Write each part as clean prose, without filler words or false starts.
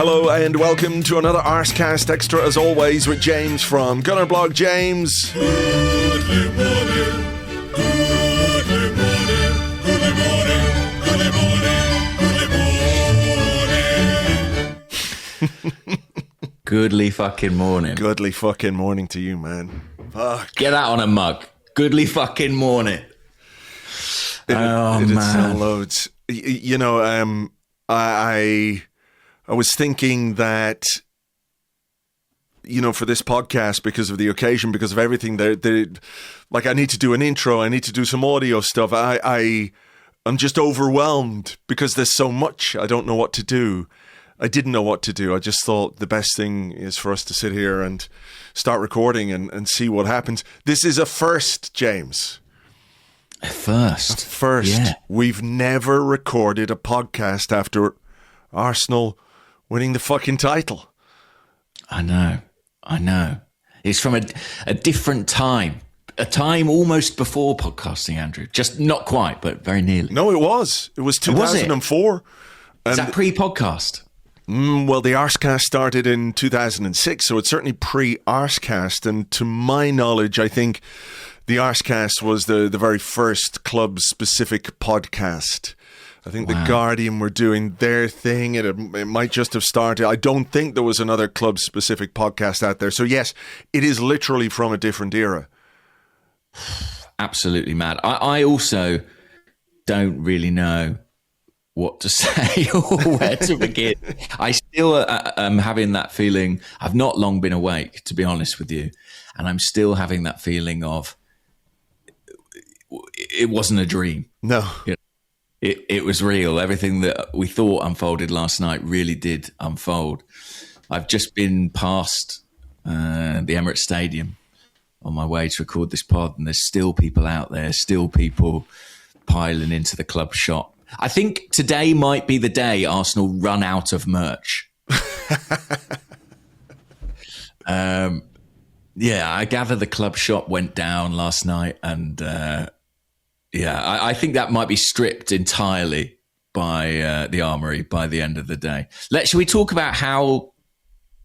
Hello and welcome to another Arsecast Extra, as always, with James from Gunnerblog. James. Good morning. Goodly fucking morning. Goodly fucking morning to you, man. Fuck. Get that on a mug. Goodly fucking morning. It sell loads. You know, I was thinking that, you know, for this podcast, because of the occasion, because of everything, like I need to do an intro, I need to do some audio stuff. I'm just overwhelmed because there's so much. I don't know what to do. I didn't know what to do. I just thought the best thing is for us to sit here and start recording and see what happens. This is a first, James. A first. Yeah. We've never recorded a podcast after Arsenal winning the fucking title. I know. It's from a different time. A time almost before podcasting, Andrew. Just not quite, but very nearly. No, it was. It was 2004. Is that pre-podcast? Well, the Arsecast started in 2006, so it's certainly pre-Arsecast. And to my knowledge, I think the Arsecast was the very first club-specific podcast. I think The Guardian were doing their thing. It might just have started. I don't think there was another club-specific podcast out there. So yes, it is literally from a different era. Absolutely mad. I also don't really know what to say or where to begin. I still am having that feeling. I've not long been awake, to be honest with you. And I'm still having that feeling of it wasn't a dream. No. It was real. Everything that we thought unfolded last night really did unfold. I've just been past the Emirates Stadium on my way to record this pod, and there's still people out there, still people piling into the club shop. I think today might be the day Arsenal run out of merch. I gather the club shop went down last night, and I think that might be stripped entirely by the Armoury by the end of the day. Shall we talk about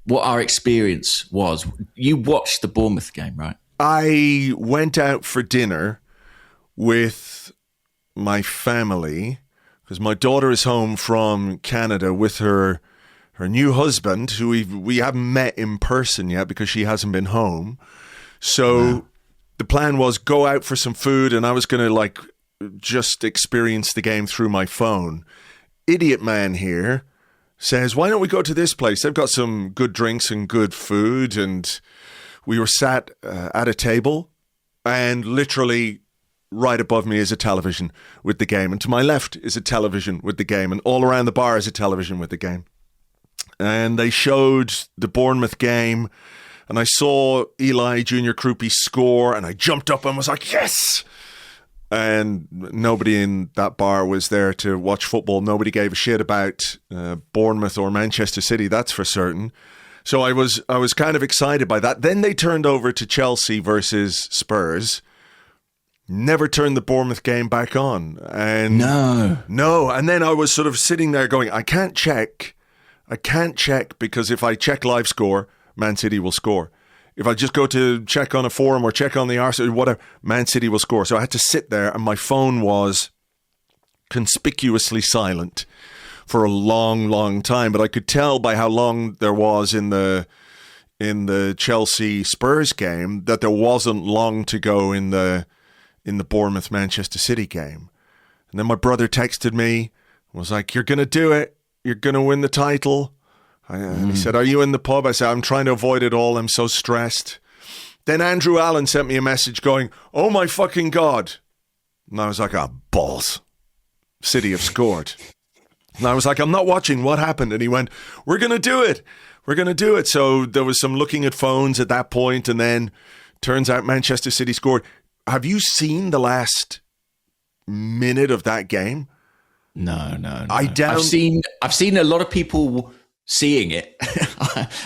what our experience was? You watched the Bournemouth game, right? I went out for dinner with my family because my daughter is home from Canada with her new husband, who we haven't met in person yet because she hasn't been home. So the plan was go out for some food, and I was going to just experience the game through my phone. Idiot man here says, why don't we go to this place? They've got some good drinks and good food. And we were sat at a table, and literally right above me is a television with the game. And to my left is a television with the game. And all around the bar is a television with the game. And they showed the Bournemouth game. And I saw Eli Junior Krupi score, and I jumped up and was like, yes! And nobody in that bar was there to watch football. Nobody gave a shit about Bournemouth or Manchester City, that's for certain. So I was kind of excited by that. Then they turned over to Chelsea versus Spurs. Never turned the Bournemouth game back on. And No. And then I was sort of sitting there going, I can't check because if I check live score, Man City will score. If I just go to check on a forum or check on the Arsenal, whatever, Man City will score. So I had to sit there, and my phone was conspicuously silent for a long, long time. But I could tell by how long there was in the Chelsea Spurs game that there wasn't long to go in the Bournemouth Manchester City game. And then my brother texted me, was like, "You're going to do it. You're going to win the title." And he said, "Are you in the pub?" I said, "I'm trying to avoid it all. I'm so stressed." Then Andrew Allen sent me a message going, "Oh my fucking God." And I was like, "Ah, balls. City have scored." And I was like, "I'm not watching. What happened?" And he went, "We're going to do it. We're going to do it." So there was some looking at phones at that point, and then turns out Manchester City scored. Have you seen the last minute of that game? No. I've seen a lot of people seeing it.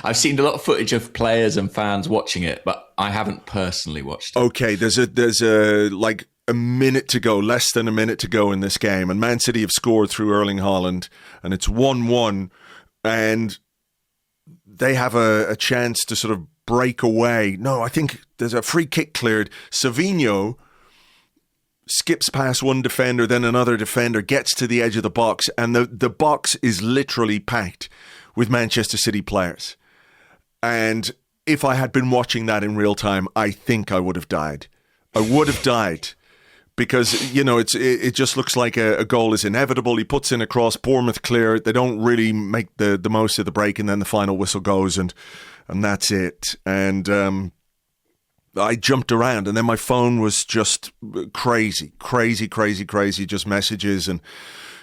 I've seen a lot of footage of players and fans watching it, but I haven't personally watched it. Okay, there's a minute to go, less than a minute to go in this game, and Man City have scored through Erling Haaland, and it's 1-1, and they have a chance to sort of break away. No, I think there's a free kick cleared. Savinho skips past one defender, then another defender, gets to the edge of the box, and the box is literally packed with Manchester City players. And if I had been watching that in real time, I think I would have died. I would have died because, you know, it just looks like a goal is inevitable. He puts in a cross, Bournemouth clear. They don't really make the most of the break, and then the final whistle goes, and that's it. And I jumped around, and then my phone was just crazy, just messages and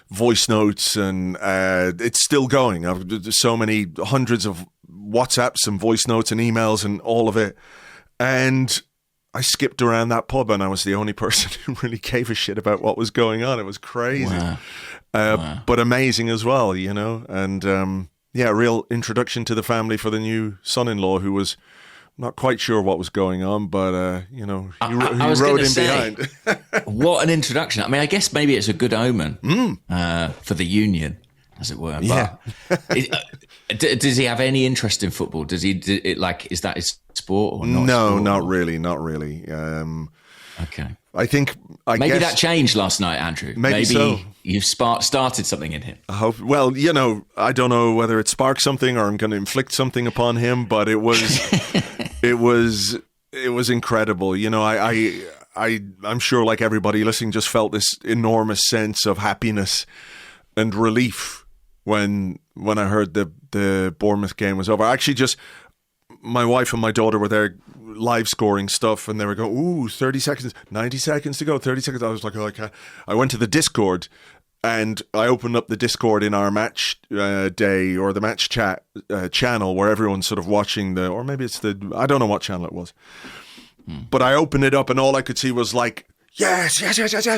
voice notes, and it's still going. There's so many hundreds of WhatsApps and voice notes and emails and all of it. And I skipped around that pub, and I was the only person who really gave a shit about what was going on. It was crazy, Wow. but amazing as well, you know. And yeah, a real introduction to the family for the new son-in-law, who was not quite sure what was going on, but you know, he rode in behind. What an introduction! I mean, I guess maybe it's a good omen for the union, as it were. Yeah. Does he have any interest in football? Does he is that his sport or not? No, not really. Okay. I think maybe guess, that changed last night, Andrew. Maybe so. You started something in him. I hope. Well, you know, I don't know whether it sparked something or I'm going to inflict something upon him, but it was, it was incredible. You know, I'm sure, like everybody listening, just felt this enormous sense of happiness and relief when I heard the Bournemouth game was over. Actually, my wife and my daughter were there live scoring stuff, and they were going, ooh, 30 seconds, 90 seconds to go, 30 seconds. I was like, oh, I went to the Discord, and I opened up the Discord in our match day or the match chat channel where everyone's sort of watching or maybe it's I don't know what channel it was. But I opened it up, and all I could see was like, yes,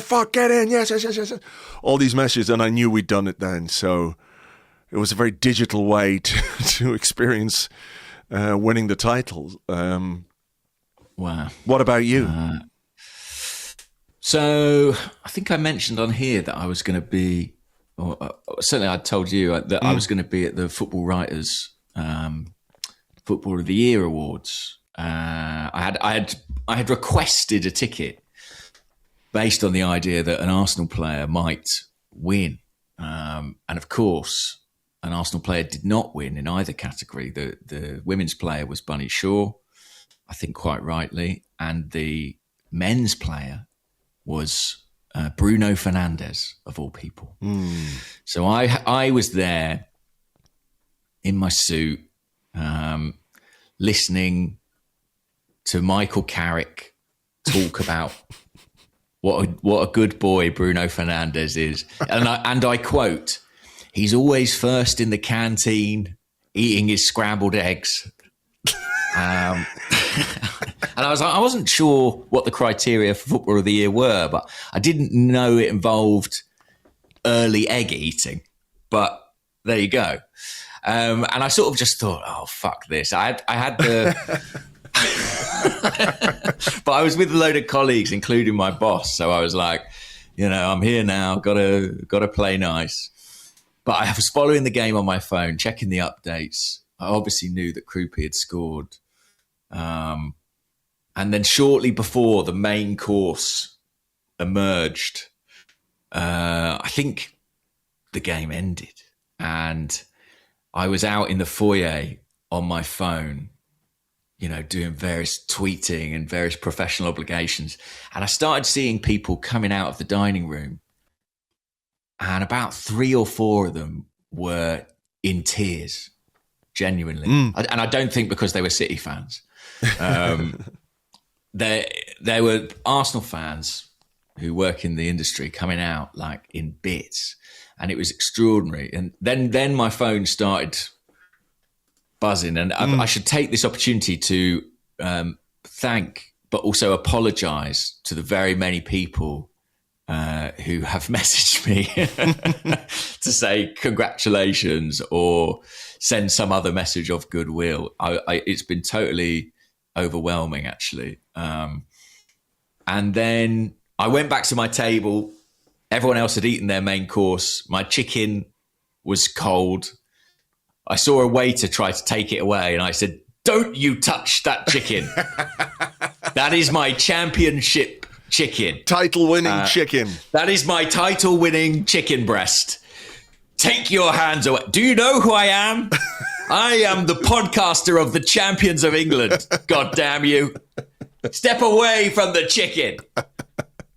fuck, get in, yes. All these messages, and I knew we'd done it then. So it was a very digital way to experience winning the title. Wow. What about you? So I think I mentioned on here that I was going to be, or certainly I told you that I was going to be at the Football Writers Football of the Year Awards. I had requested a ticket based on the idea that an Arsenal player might win, and of course, an Arsenal player did not win in either category. The women's player was Bunny Shaw, I think quite rightly, and the men's player was Bruno Fernandes, of all people. So I was there in my suit, listening to Michael Carrick talk about what a good boy Bruno Fernandes is, and I quote, "He's always first in the canteen, eating his scrambled eggs." And I wasn't sure what the criteria for Football of the Year were, but I didn't know it involved early egg eating. But there you go. And I sort of just thought, oh, fuck this. I had the... But I was with a load of colleagues, including my boss. So I was like, you know, I'm here now, gotta play nice. But I was following the game on my phone, checking the updates. I obviously knew that Krupi had scored. And then shortly before the main course emerged, I think the game ended. And I was out in the foyer on my phone, you know, doing various tweeting and various professional obligations. And I started seeing people coming out of the dining room. And about 3 or 4 of them were in tears, genuinely. And I don't think because they were City fans. There were Arsenal fans who work in the industry coming out like in bits, and it was extraordinary. And then my phone started buzzing, and I should take this opportunity to thank, but also apologise to the very many people who have messaged me to say congratulations or send some other message of goodwill. It's been totally overwhelming, actually. And then I went back to my table. Everyone else had eaten their main course. My chicken was cold. I saw a waiter try to take it away, and I said, "Don't you touch that chicken. That is my championship chicken. Title-winning chicken. That is my title-winning chicken breast. Take your hands away. Do you know who I am? I am the podcaster of the champions of England. God damn you. Step away from the chicken."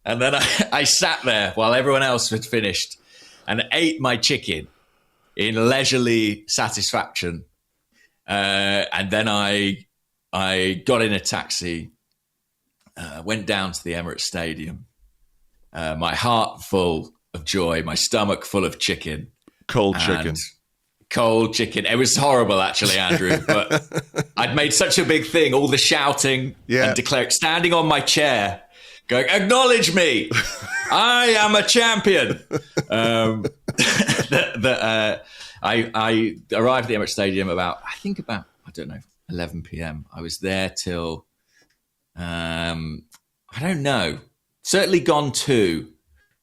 And then I sat there while everyone else had finished and ate my chicken in leisurely satisfaction. And then I got in a taxi, went down to the Emirates Stadium, my heart full of joy, my stomach full of chicken. Cold chicken. It was horrible, actually, Andrew. But I'd made such a big thing, all the shouting and declaring, standing on my chair, going, "Acknowledge me. I am a champion." I arrived at the Emirates Stadium about 11 p.m. I was there till, I don't know, certainly gone 2.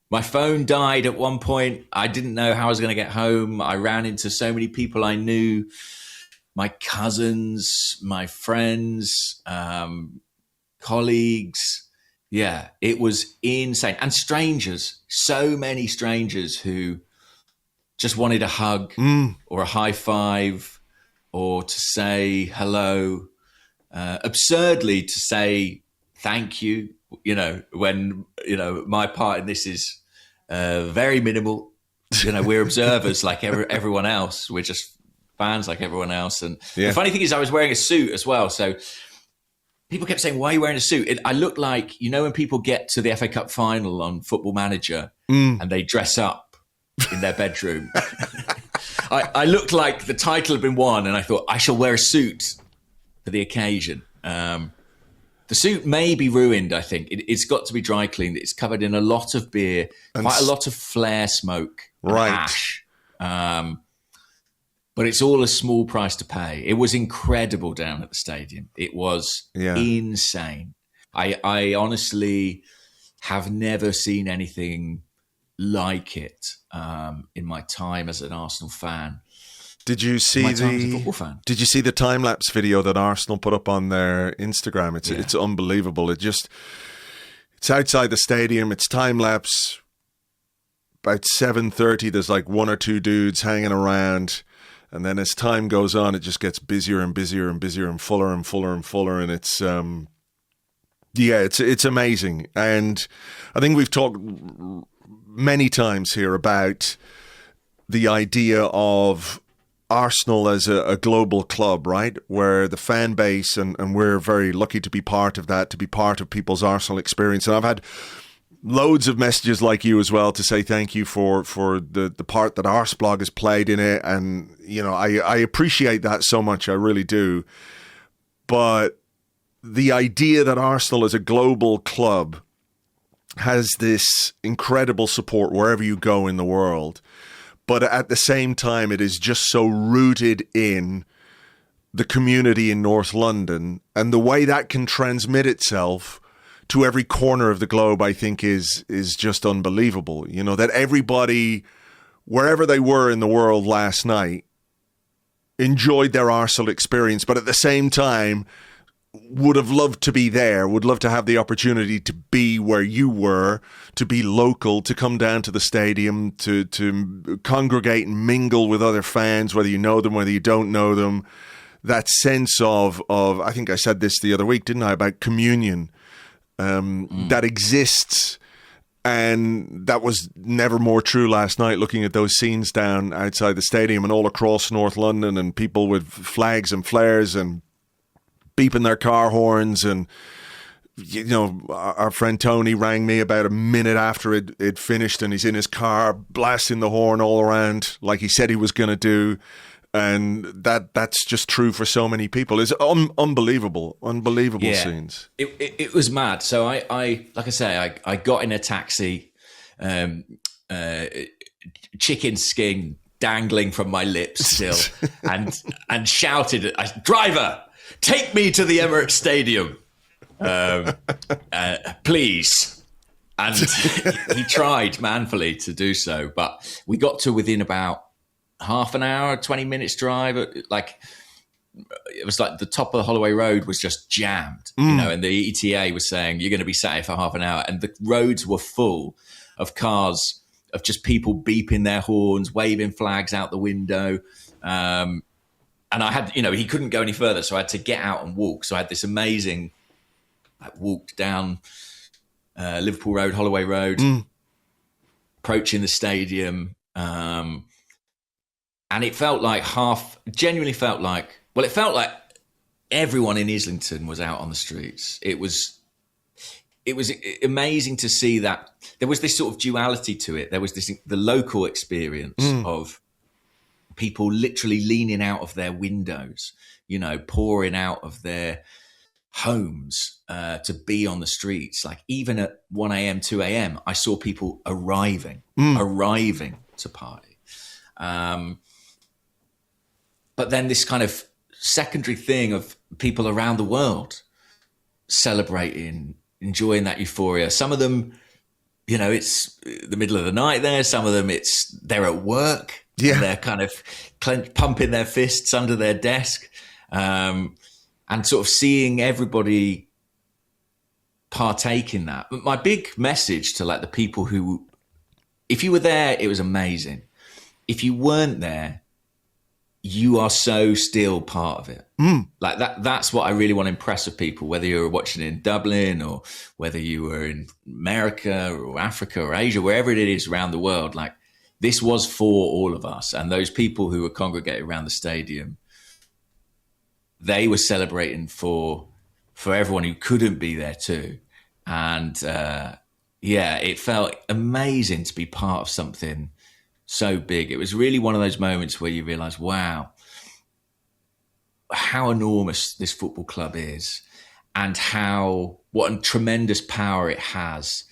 My phone died at one point. I didn't know how I was going to get home. I ran into so many people I knew, my cousins, my friends, colleagues. Yeah, it was insane. And strangers, so many strangers who just wanted a hug or a high five or to say hello, absurdly to say thank you, when, my part in this is very minimal. We're observers like everyone else. We're just fans like everyone else. And the funny thing is I was wearing a suit as well. So people kept saying, "Why are you wearing a suit?" I look like, when people get to the FA Cup final on Football Manager and they dress up in their bedroom. I looked like the title had been won, and I thought, I shall wear a suit for the occasion. The suit may be ruined, I think. It's got to be dry cleaned. It's covered in a lot of beer, quite a lot of flare smoke, and ash. But it's all a small price to pay. It was incredible down at the stadium. It was insane. I honestly have never seen anything like it in my time as an Arsenal fan. Did you see Did you see the time lapse video that Arsenal put up on their Instagram? It's unbelievable. It's outside the stadium. It's time lapse. About 7:30, there's like one or two dudes hanging around, and then as time goes on, it just gets busier and busier and busier and fuller and fuller and fuller, and it's it's amazing. And I think we've talked many times here about the idea of Arsenal as a global club, right? Where the fan base, and we're very lucky to be part of that, to be part of people's Arsenal experience. And I've had loads of messages like you as well to say thank you for the part that Arseblog has played in it. And, I appreciate that so much. I really do. But the idea that Arsenal as a global club has this incredible support wherever you go in the world, but at the same time, it is just so rooted in the community in North London, and the way that can transmit itself to every corner of the globe, I think is just unbelievable. That everybody, wherever they were in the world last night, enjoyed their Arsenal experience, but at the same time, would have loved to be there, would love to have the opportunity to be where you were, to be local, to come down to the stadium, to congregate and mingle with other fans, whether you know them, whether you don't know them. That sense of I think I said this the other week, didn't I, about communion that exists. And that was never more true last night, looking at those scenes down outside the stadium and all across North London, and people with flags and flares and beeping their car horns. And our friend Tony rang me about a minute after it finished, and he's in his car blasting the horn all around like he said he was going to do. And that's just true for so many people. It's unbelievable scenes. It was mad. So I like I say, I got in a taxi, chicken skin dangling from my lips still, and shouted, "Driver, take me to the Emirates Stadium, please." And he tried manfully to do so, but we got to within about half an hour, 20 minutes drive. Like, it was like the top of the Holloway Road was just jammed, and the ETA was saying you're going to be sat here for half an hour, and the roads were full of cars, of just people beeping their horns, waving flags out the window. And I had, he couldn't go any further, so I had to get out and walk. So I had this amazing walk down Liverpool Road, Holloway Road, approaching the stadium. And it felt like genuinely felt like, well, it felt like everyone in Islington was out on the streets. It was amazing to see that there was this sort of duality to it. There was the local experience of people literally leaning out of their windows, pouring out of their homes to be on the streets. Like, even at 1 a.m., 2 a.m., I saw people arriving to party. But then this kind of secondary thing of people around the world celebrating, enjoying that euphoria. Some of them, it's the middle of the night there. Some of them, they're at work. Yeah. And they're kind of pumping their fists under their desk, and sort of seeing everybody partake in that. But my big message to like the people who, if you were there, it was amazing. If you weren't there, you are so still part of it. Like that's what I really want to impress with people, whether you were watching in Dublin or whether you were in America or Africa or Asia, wherever it is around the world. Like, this was for all of us. And those people who were congregated around the stadium, they were celebrating for everyone who couldn't be there too. And it felt amazing to be part of something so big. It was really one of those moments where you realize, wow, how enormous this football club is, and what a tremendous power it has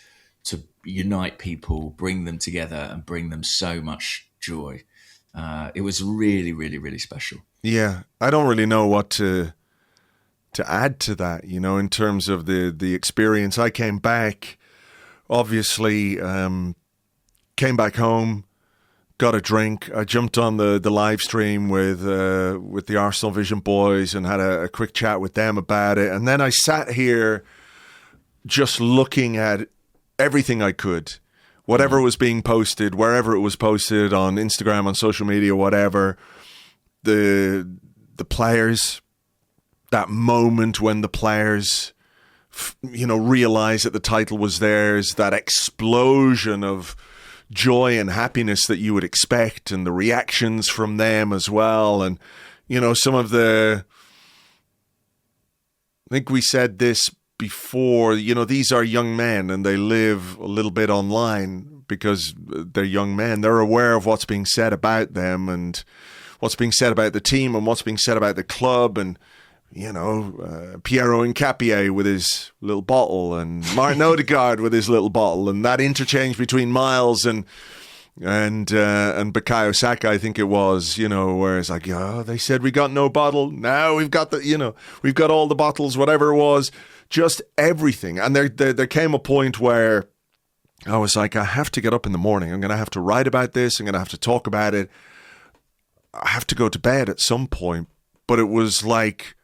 to unite people, bring them together and bring them so much joy. It was really, really, really special. Yeah. I don't really know what to add to that, in terms of the experience. I came back, obviously, came back home, got a drink. I jumped on the live stream with the Arsenal Vision boys and had a quick chat with them about it. And then I sat here just looking at everything I could, whatever was being posted, wherever it was posted, on Instagram, on social media, whatever. The players, that moment when the players, realized that the title was theirs, that explosion of joy and happiness that you would expect, and the reactions from them as well. And, some of I think we said this before, these are young men and they live a little bit online because they're young men. They're aware of what's being said about them and what's being said about the team and what's being said about the club. And, Piero Hincapié with his little bottle and Martin Odegaard with his little bottle, and that interchange between Miles and Bukayo Saka, I think it was, where it's like, they said we got no bottle. Now we've got we've got all the bottles, whatever it was, just everything. And there came a point where I was like, I have to get up in the morning. I'm going to have to write about this. I'm going to have to talk about it. I have to go to bed at some point. But it was like,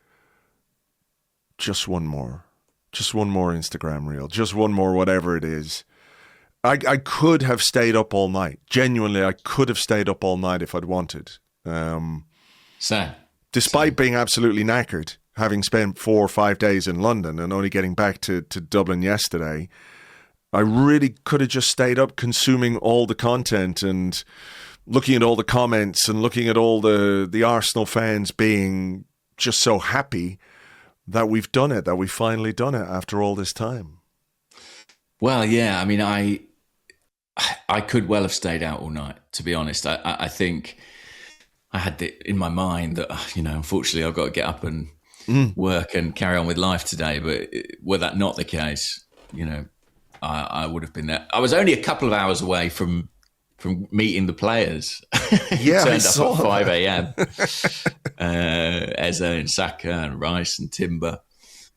just one more Instagram reel, just one more, whatever it is. I could have stayed up all night. Genuinely, I could have stayed up all night if I'd wanted. Despite being absolutely knackered, having spent 4 or 5 days in London and only getting back to Dublin yesterday, I really could have just stayed up consuming all the content and looking at all the comments and looking at all the Arsenal fans being just so happy that we've done it, that we've finally done it after all this time. Well, yeah, I mean, I could well have stayed out all night, to be honest. I think I had it in my mind that, unfortunately I've got to get up and work and carry on with life today. But were that not the case, I would have been there. I was only a couple of hours away from meeting the players. Yeah, turned up at 5 a.m. Eze and Saka and Rice and Timber.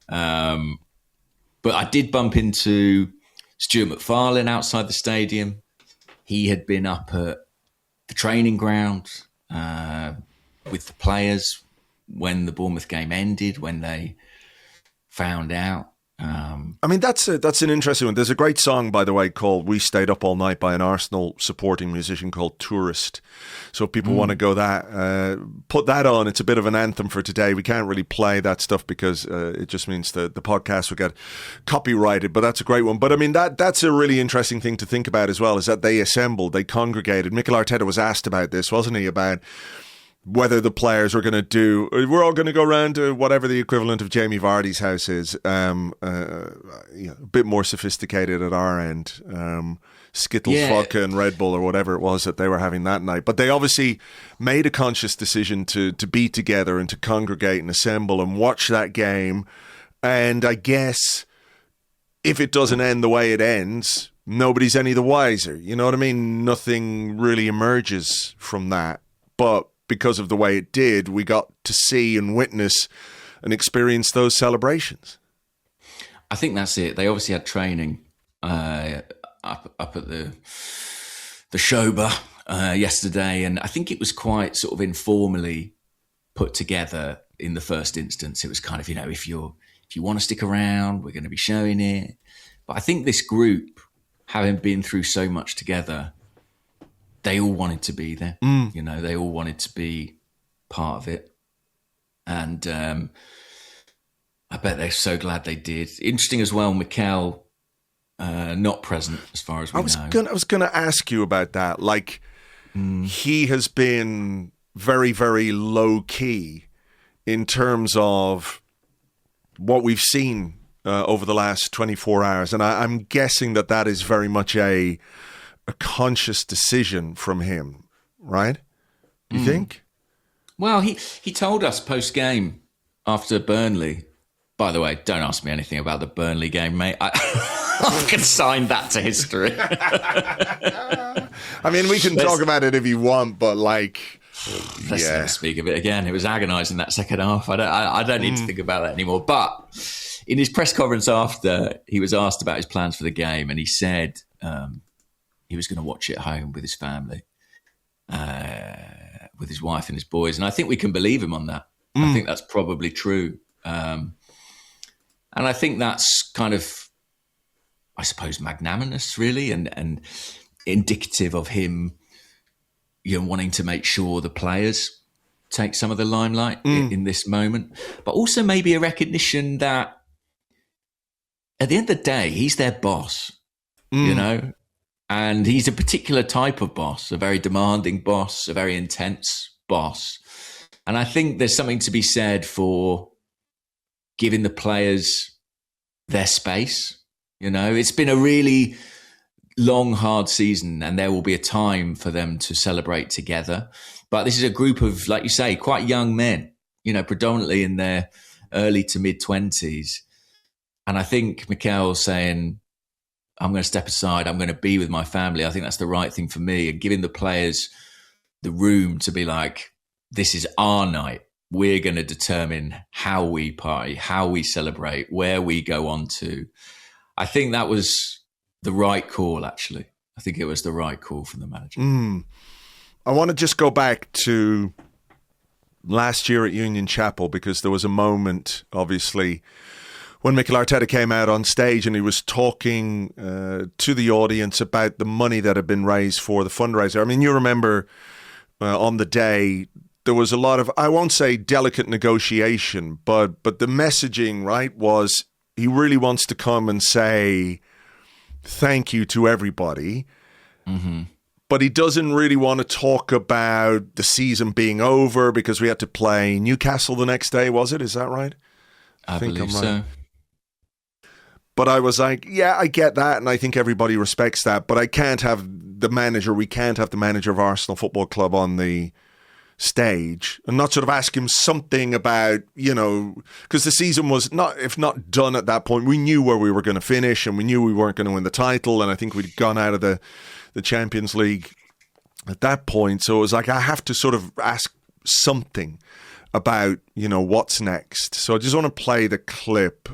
But I did bump into Stuart McFarlane outside the stadium. He had been up at the training ground with the players when the Bournemouth game ended, when they found out. I mean, that's an interesting one. There's a great song, by the way, called "We Stayed Up All Night" by an Arsenal supporting musician called Tourist. So if people want to go put that on. It's a bit of an anthem for today. We can't really play that stuff because it just means the podcast will get copyrighted, but that's a great one. But I mean, that's a really interesting thing to think about as well, is that they assembled, they congregated. Mikel Arteta was asked about this, wasn't he, about whether the players were going to do, we're all going to go around to whatever the equivalent of Jamie Vardy's house is, a bit more sophisticated at our end, Skittles, vodka and Red Bull or whatever it was that they were having that night. But they obviously made a conscious decision to be together and to congregate and assemble and watch that game. And I guess if it doesn't end the way it ends, nobody's any the wiser. You know what I mean? Nothing really emerges from that. But because of the way it did, we got to see and witness and experience those celebrations. I think that's it. They obviously had training up at the Shoba yesterday, and I think it was quite sort of informally put together in the first instance. It was kind of, if you want to stick around, we're going to be showing it. But I think this group, having been through so much together, they all wanted to be there. They all wanted to be part of it. And I bet they're so glad they did. Interesting as well, Mikel not present as far as we know. I was going to ask you about that. Like, he has been very, very low-key in terms of what we've seen over the last 24 hours. And I'm guessing that is very much a conscious decision from him, right? You think? Well, he told us post-game after Burnley. By the way, don't ask me anything about the Burnley game, mate. I can sign that to history. I mean, we can talk about it if you want, but let's never speak of it again. It was agonising that second half. I don't need to think about that anymore. But in his press conference after, he was asked about his plans for the game, and he said he was going to watch it at home with his family, with his wife and his boys. And I think we can believe him on that. I think that's probably true. And I think that's kind of, I suppose, magnanimous, really, and indicative of him, wanting to make sure the players take some of the limelight in this moment. But also maybe a recognition that at the end of the day, he's their boss, and he's a particular type of boss, a very demanding boss, a very intense boss. And I think there's something to be said for giving the players their space. It's been a really long, hard season, and there will be a time for them to celebrate together. But this is a group of, like you say, quite young men, predominantly in their early to mid-20s. And I think Mikel saying, I'm going to step aside, I'm going to be with my family, I think that's the right thing for me, and giving the players the room to be like, this is our night. We're going to determine how we party, how we celebrate, where we go on to. I think that was the right call, actually. I think it was the right call from the manager. I want to just go back to last year at Union Chapel, because there was a moment, obviously, when Mikel Arteta came out on stage and he was talking to the audience about the money that had been raised for the fundraiser. I mean, you remember on the day, there was a lot of, I won't say delicate negotiation, but the messaging, right, was he really wants to come and say thank you to everybody. But he doesn't really want to talk about the season being over because we had to play Newcastle the next day, was it? Is that right? I think believe so. But I was like, yeah, I get that, and I think everybody respects that, but we can't have the manager of Arsenal Football Club on the stage and not sort of ask him something about, because the season was not, if not done at that point, we knew where we were going to finish and we knew we weren't going to win the title, and I think we'd gone out of the Champions League at that point. So it was like, I have to sort of ask something about, what's next. So I just want to play the clip.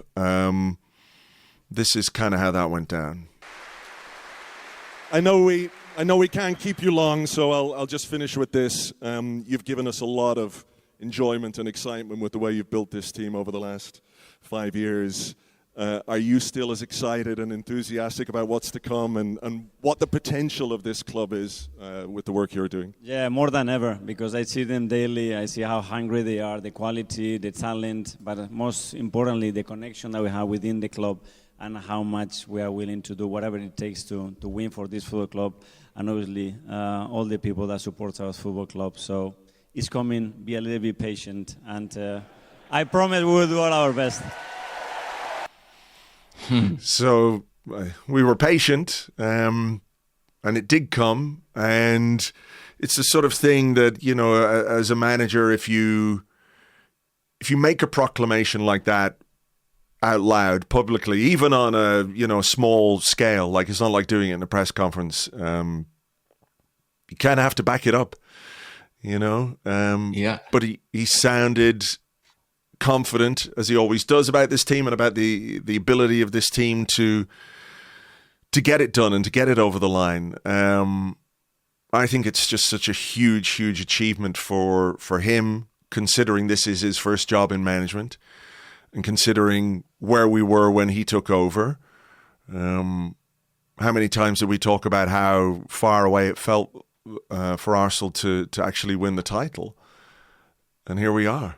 This is kind of how that went down. I know we I know we can't keep you long, so I'll just finish with this. You've given us a lot of enjoyment and excitement with the way you've built this team over the last 5 years. Are you still as excited and enthusiastic about what's to come and what the potential of this club is with the work you're doing? Yeah, more than ever, because I see them daily. I see how hungry they are, the quality, the talent, but most importantly, the connection that we have within the club and how much we are willing to do whatever it takes to win for this football club, and obviously all the people that support our football club. So it's coming, be a little bit patient, and I promise we will do all our best. So we were patient, and it did come, and it's the sort of thing that, you know, as a manager, if you make a proclamation like that out loud, publicly, even on a, you know, small scale, like it's not like doing it in a press conference, you kind of have to back it up, you know? Yeah. But he sounded confident, as he always does, about this team and about the ability of this team to get it done and to get it over the line. I think it's just such a huge achievement for him, considering this is his first job in management and considering where we were when he took over. How many times did we talk about how far away it felt for Arsenal to actually win the title? And here we are.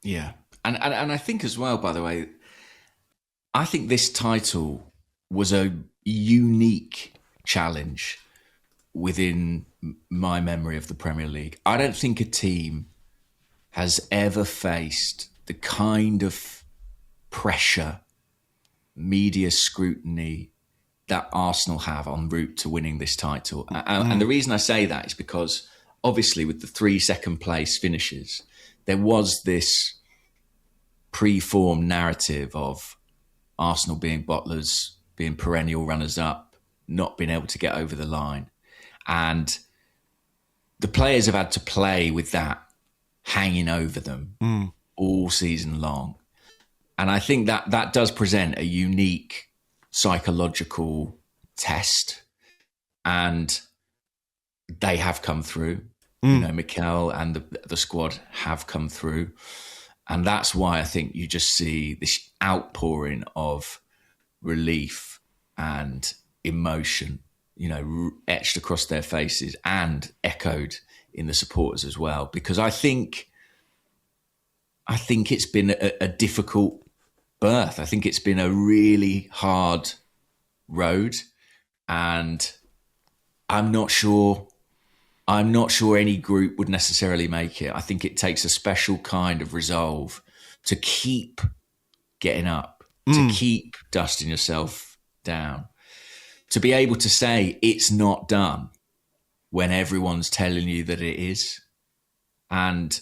Yeah. And I think as well, by the way, I think this title was a unique challenge within my memory of the Premier League. I don't think a team has ever faced the kind of pressure, media scrutiny that Arsenal have en route to winning this title. And the reason I say that is because obviously with the 3 second place finishes, there was this pre-formed narrative of Arsenal being bottlers, being perennial runners-up, not being able to get over the line. And the players have had to play with that hanging over them all season long. And I think that does present a unique psychological test. And they have come through. You know, Mikel and the squad have come through. And that's why I think you just see this outpouring of relief and emotion, you know, etched across their faces and echoed in the supporters as well. Because I think it's been a difficult birth. I think it's been a really hard road. And I'm not sure any group would necessarily make it. I think it takes a special kind of resolve to keep getting up, to keep dusting yourself down, to be able to say it's not done when everyone's telling you that it is. And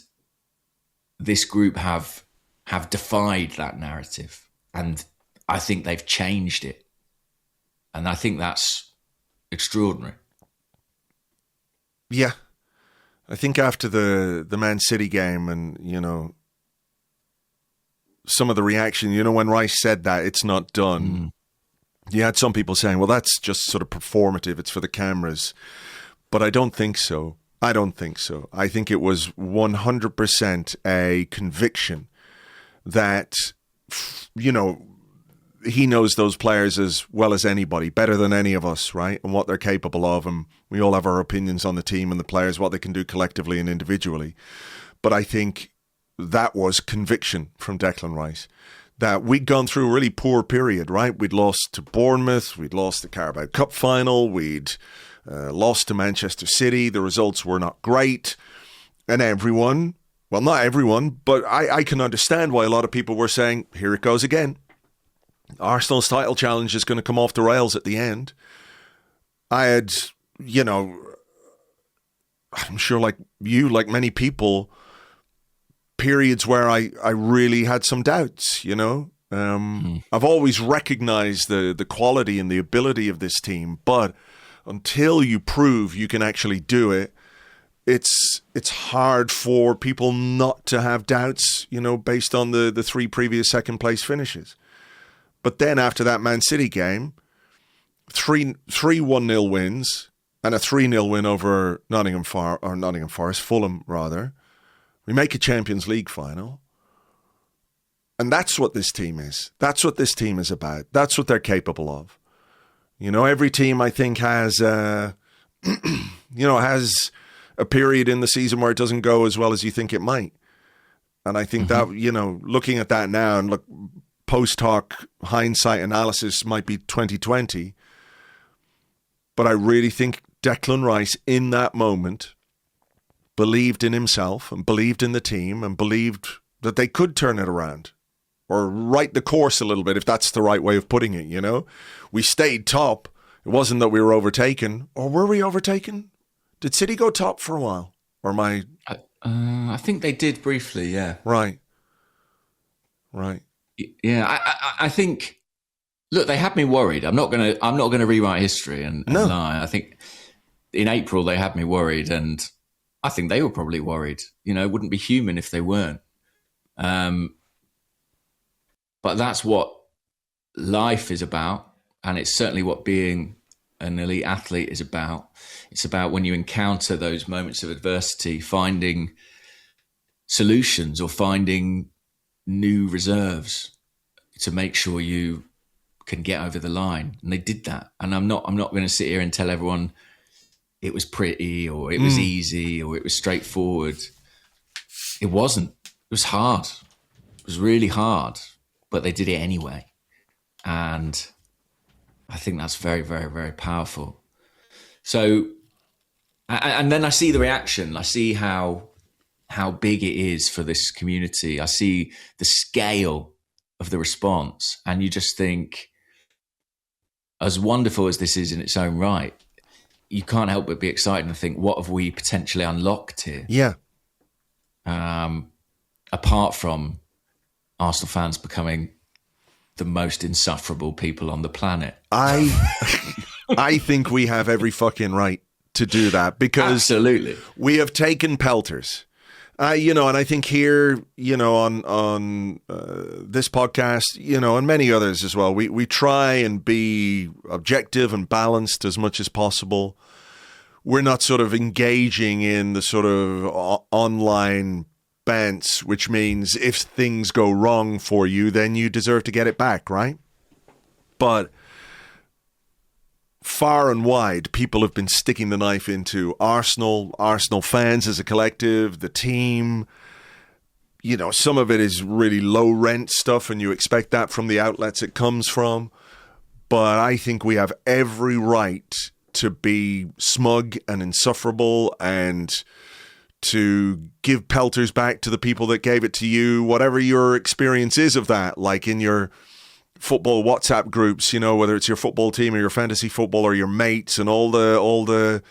this group have defied that narrative, and I think they've changed it. And I think that's extraordinary. Yeah. I think after the Man City game and, you know, some of the reaction, you know, when Rice said that it's not done, you had some people saying, well, that's just sort of performative. It's for the cameras. But I don't think so. I think it was 100% a conviction that, you know, he knows those players as well as anybody, better than any of us, right? And what they're capable of. And we all have our opinions on the team and the players, what they can do collectively and individually. But I think that was conviction from Declan Rice. That we'd gone through a really poor period, right? We'd lost to Bournemouth. We'd lost the Carabao Cup final. We'd lost to Manchester City. The results were not great. And everyone, well, not everyone, but I can understand why a lot of people were saying, here it goes again. Arsenal's title challenge is going to come off the rails at the end. I had, you know, I'm sure like you, like many people, periods where I really had some doubts, you know. I've always recognized the quality and the ability of this team, but until you prove you can actually do it, it's hard for people not to have doubts, you know, based on the 3 previous second place finishes. But then after that Man City game, 3 1-0 wins, and a 3-0 win over Nottingham Forest, Fulham rather. We make a Champions League final. And that's what this team is. That's what this team is about. That's what they're capable of. Every team I think has, has a period in the season where it doesn't go as well as you think it might. And I think that, looking at that now and look, post hoc hindsight analysis might be 2020. But I really think Declan Rice in that moment believed in himself and believed in the team and believed that they could turn it around or right the course a little bit, if that's the right way of putting it, We stayed top. It wasn't that we were overtaken. Or were we overtaken? Did City go top for a while? Or am I... I think they did briefly, yeah. Right. Yeah, I think... Look, they had me worried. I'm not gonna rewrite history and lie. I think in April they had me worried, and I think they were probably worried. It wouldn't be human if they weren't. But that's what life is about, and it's certainly what being an elite athlete is about. It's about when you encounter those moments of adversity, finding solutions or finding new reserves to make sure you can get over the line. And they did that. And I'm not going to sit here and tell everyone it was pretty or it was easy or it was straightforward. It wasn't. It was hard. It was really hard. But they did it anyway. And I think that's very, very, very powerful. So, and then I see the reaction. I see how big it is for this community. I see the scale of the response. And you just think, as wonderful as this is in its own right, you can't help but be excited and think, what have we potentially unlocked here? Yeah. Apart from Arsenal fans becoming the most insufferable people on the planet. I think we have every fucking right to do that because absolutely we have taken pelters. And I think here, on this podcast, and many others as well, we try and be objective and balanced as much as possible. We're not sort of engaging in the sort of online bants, which means if things go wrong for you, then you deserve to get it back, right? But far and wide, people have been sticking the knife into Arsenal fans as a collective, the team. Some of it is really low rent stuff, and you expect that from the outlets it comes from. But I think we have every right to be smug and insufferable and to give pelters back to the people that gave it to you, whatever your experience is of that, like in your football WhatsApp groups, whether it's your football team or your fantasy football or your mates and all the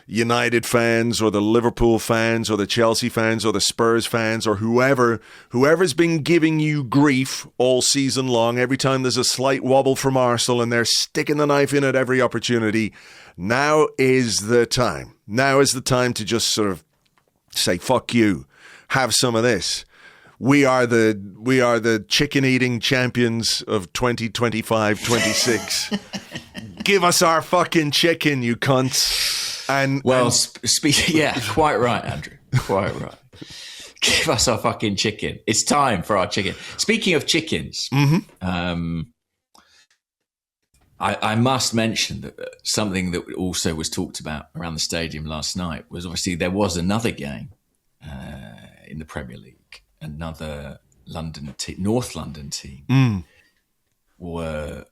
United fans or the Liverpool fans or the Chelsea fans or the Spurs fans or whoever's been giving you grief all season long, every time there's a slight wobble from Arsenal and they're sticking the knife in at every opportunity. Now is the time. Now is the time to just sort of say, fuck you, have some of this. We are the chicken eating champions of 2025-26. Give us our fucking chicken, you cunts. And yeah, quite right, Andrew. Quite right. Give us our fucking chicken. It's time for our chicken. Speaking of chickens, I must mention that something that also was talked about around the stadium last night was obviously there was another game in the Premier League. Another North London team were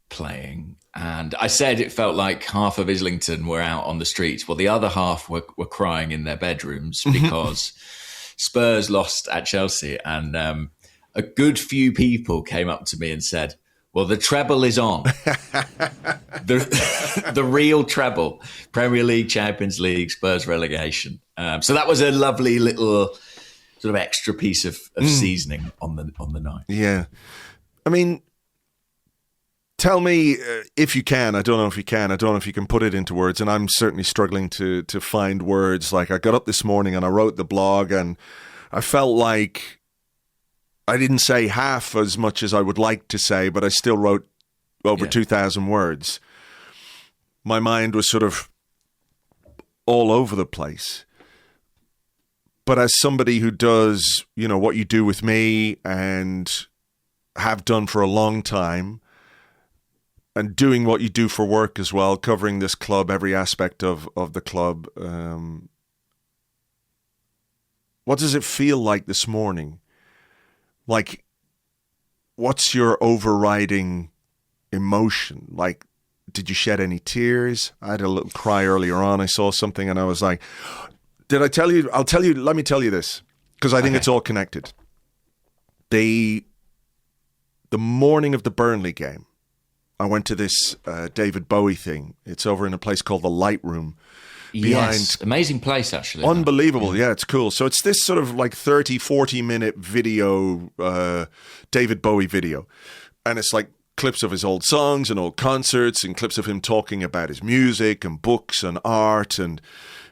playing. And I said it felt like half of Islington were out on the streets. Well, the other half were crying in their bedrooms because Spurs lost at Chelsea. And a good few people came up to me and said, well, the treble is on. the real treble. Premier League, Champions League, Spurs relegation. So that was a lovely little sort of extra piece of seasoning on the night. Yeah. I mean, tell me if you can. I don't know if you can. I don't know if you can put it into words. And I'm certainly struggling to find words. Like I got up this morning and I wrote the blog and I felt like I didn't say half as much as I would like to say, but I still wrote over 2,000 words. My mind was sort of all over the place. But as somebody who does, what you do with me and have done for a long time, and doing what you do for work as well, covering this club, every aspect of the club, what does it feel like this morning? Like, what's your overriding emotion? Like, did you shed any tears? I had a little cry earlier on. I saw something and I was like, did I tell you? Let me tell you this, because I think it's all connected. The morning of the Burnley game, I went to this David Bowie thing. It's over in a place called the Light Room. Yes, amazing place, actually. Unbelievable. Yeah, it's cool. So it's this sort of like 30, 40-minute video, David Bowie video. And it's like clips of his old songs and old concerts and clips of him talking about his music and books and art and...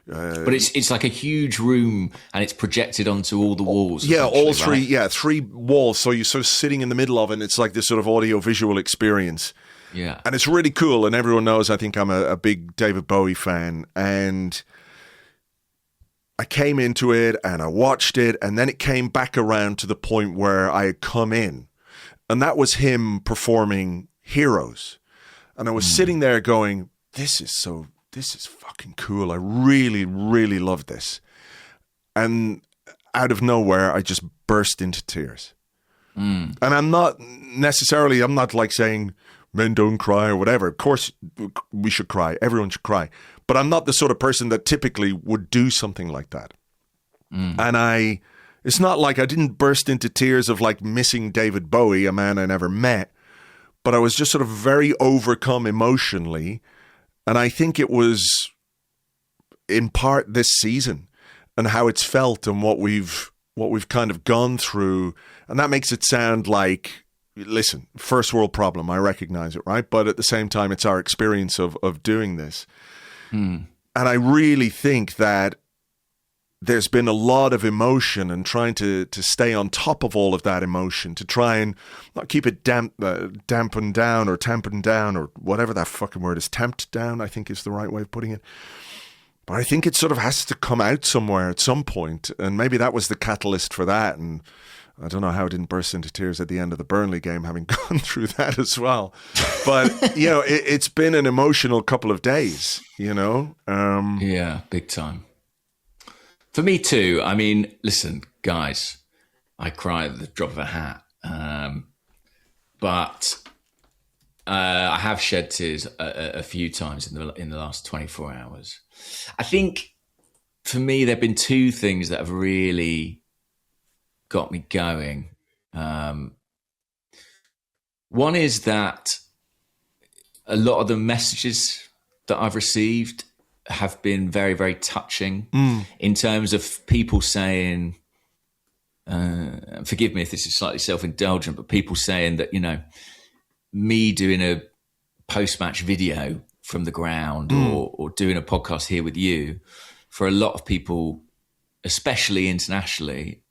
but it's like a huge room and it's projected onto all the walls. Yeah, all three. Right? Yeah, 3 walls. So you're sort of sitting in the middle of it and it's like this sort of audio-visual experience. Yeah. And it's really cool. And everyone knows I think I'm a big David Bowie fan. And I came into it and I watched it. And then it came back around to the point where I had come in. And that was him performing Heroes. And I was sitting there going, this is fucking cool. I really, really love this. And out of nowhere, I just burst into tears. And I'm not like saying... men don't cry or whatever. Of course, we should cry. Everyone should cry. But I'm not the sort of person that typically would do something like that. And it's not like I didn't burst into tears of like missing David Bowie, a man I never met. But I was just sort of very overcome emotionally. And I think it was in part this season and how it's felt and what we've kind of gone through. And that makes it sound like, listen, first world problem, I recognize it, right? But at the same time, it's our experience of doing this. And I really think that there's been a lot of emotion and trying to stay on top of all of that emotion, to try and not keep it dampened down or whatever that fucking word is, tamped down, I think is the right way of putting it. But I think it sort of has to come out somewhere at some point. And maybe that was the catalyst for that. And I don't know how I didn't burst into tears at the end of the Burnley game, having gone through that as well. But, it's been an emotional couple of days, Yeah, big time. For me too. I mean, listen, guys, I cry at the drop of a hat. But I have shed tears a few times in the last 24 hours. I think for me, there have been 2 things that have really got me going. One is that a lot of the messages that I've received have been very, very touching in terms of people saying, forgive me if this is slightly self-indulgent, but people saying that, me doing a post-match video from the ground or doing a podcast here with you, for a lot of people, especially internationally,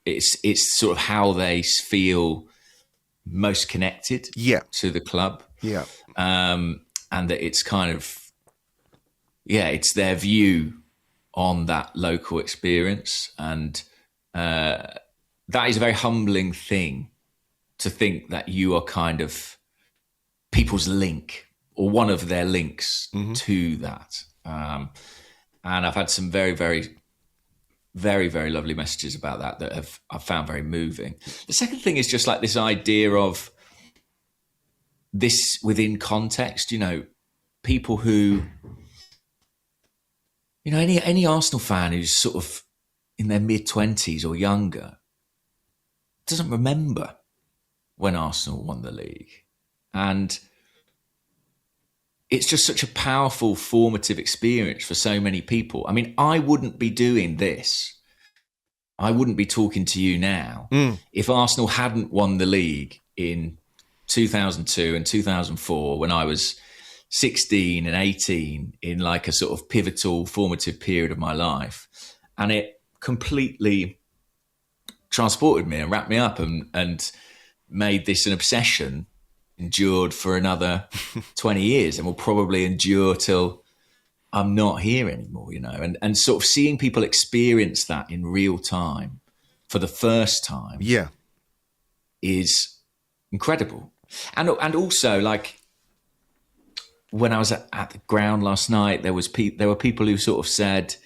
it's sort of how they feel most connected to the club. Yeah. And that it's kind of, it's their view on that local experience. And that is a very humbling thing, to think that you are kind of people's link or one of their links to that. And I've had some very, very, very, very lovely messages about that I've found very moving. The second thing is just like this idea of this within context, people who, any Arsenal fan who's sort of in their mid-20s or younger doesn't remember when Arsenal won the league. And it's just such a powerful, formative experience for so many people. I mean, I wouldn't be doing this. I wouldn't be talking to you now if Arsenal hadn't won the league in 2002 and 2004, when I was 16 and 18, in like a sort of pivotal, formative period of my life. And it completely transported me and wrapped me up and made this an obsession, endured for another 20 years, and will probably endure till I'm not here anymore, you know, and sort of seeing people experience that in real time for the first time, is incredible. And also, like, when I was at the ground last night, there were people who sort of said,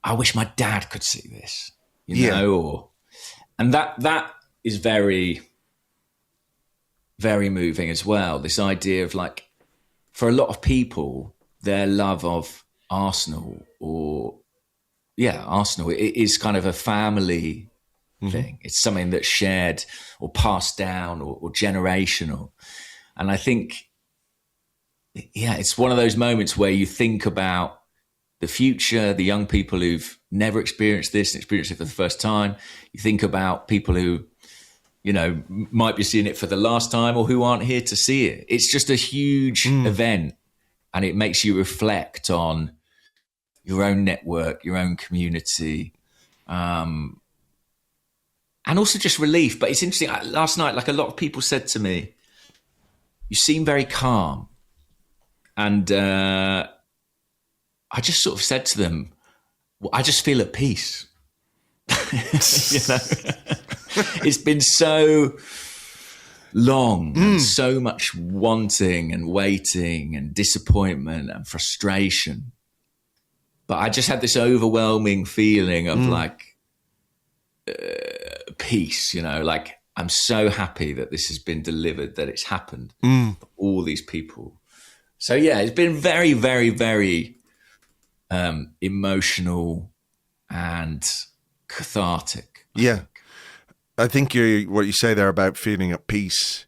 "I wish my dad could see this," you know, and that is very, very moving as well. This idea of, like, for a lot of people, their love of Arsenal Arsenal, it is kind of a family thing. It's something that's shared or passed down or generational. And I think, it's one of those moments where you think about the future, the young people who've never experienced this and experienced it for the first time. You think about people who, you know, might be seeing it for the last time or who aren't here to see it. It's just a huge event, and it makes you reflect on your own network, your own community, and also just relief. But it's interesting, last night, like, a lot of people said to me, "You seem very calm." And I just sort of said to them, well, I just feel at peace. You know? It's been so long and so much wanting and waiting and disappointment and frustration. But I just had this overwhelming feeling of like peace, you know, like, I'm so happy that this has been delivered, that it's happened for all these people. So yeah, it's been very, very, very emotional and cathartic. I think what you say there about feeling at peace.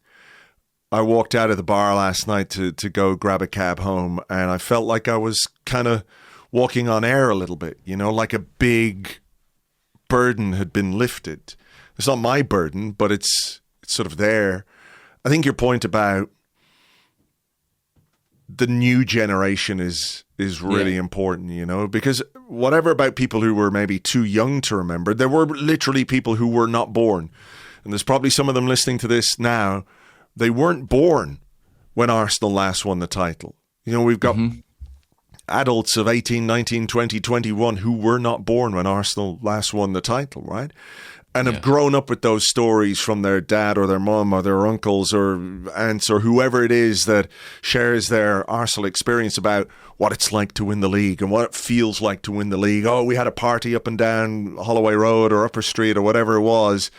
I walked out of the bar last night to go grab a cab home, and I felt like I was kind of walking on air a little bit, you know, like a big burden had been lifted. It's not my burden, but it's sort of there. I think your point about the new generation is really important, you know, because whatever about people who were maybe too young to remember, there were literally people who were not born. And there's probably some of them listening to this now. They weren't born when Arsenal last won the title. You know, we've got adults of 18, 19, 20, 21 who were not born when Arsenal last won the title, right? And have grown up with those stories from their dad or their mum or their uncles or aunts or whoever it is that shares their Arsenal experience about what it's like to win the league and what it feels like to win the league. Oh, we had a party up and down Holloway Road or Upper Street or whatever it was.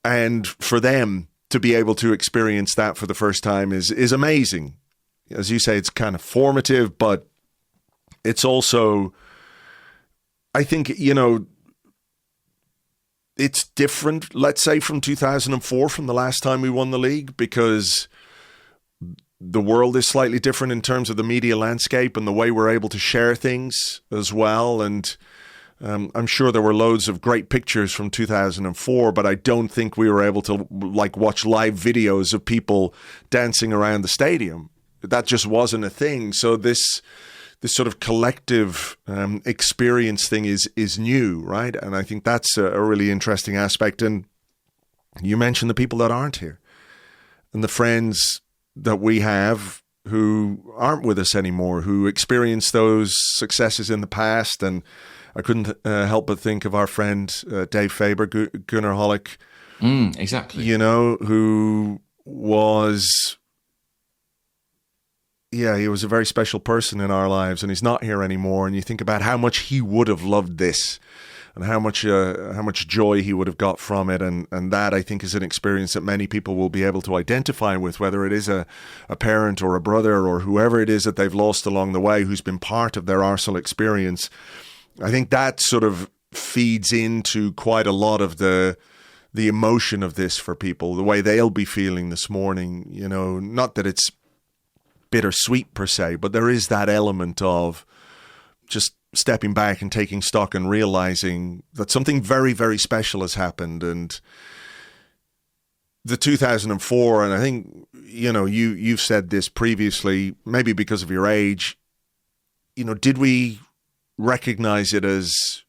And for them to be able to experience that for the first time is amazing. As you say, it's kind of formative, but it's also, I think, you know, it's different, let's say, from 2004, from the last time we won the league, because the world is slightly different in terms of the media landscape and the way we're able to share things as well. And I'm sure there were loads of great pictures from 2004, but I don't think we were able to like watch live videos of people dancing around the stadium. That just wasn't a thing. So this sort of collective experience thing is new, right? And I think that's a really interesting aspect. And you mentioned the people that aren't here and the friends that we have who aren't with us anymore, who experienced those successes in the past. And I couldn't help but think of our friend Dave Faber, Gunnerholic. Exactly. You know, who was... Yeah, he was a very special person in our lives, and he's not here anymore. And you think about how much he would have loved this, and how much joy he would have got from it, and that, I think, is an experience that many people will be able to identify with, whether it is a parent or a brother or whoever it is that they've lost along the way, who's been part of their Arsenal experience. I think that sort of feeds into quite a lot of the emotion of this for people, the way they'll be feeling this morning. You know, not that it's bittersweet per se, but there is that element of just stepping back and taking stock and realizing that something very, very special has happened. And the 2004, and I think, you know, you've said this previously, maybe because of your age, you know, did we recognize it as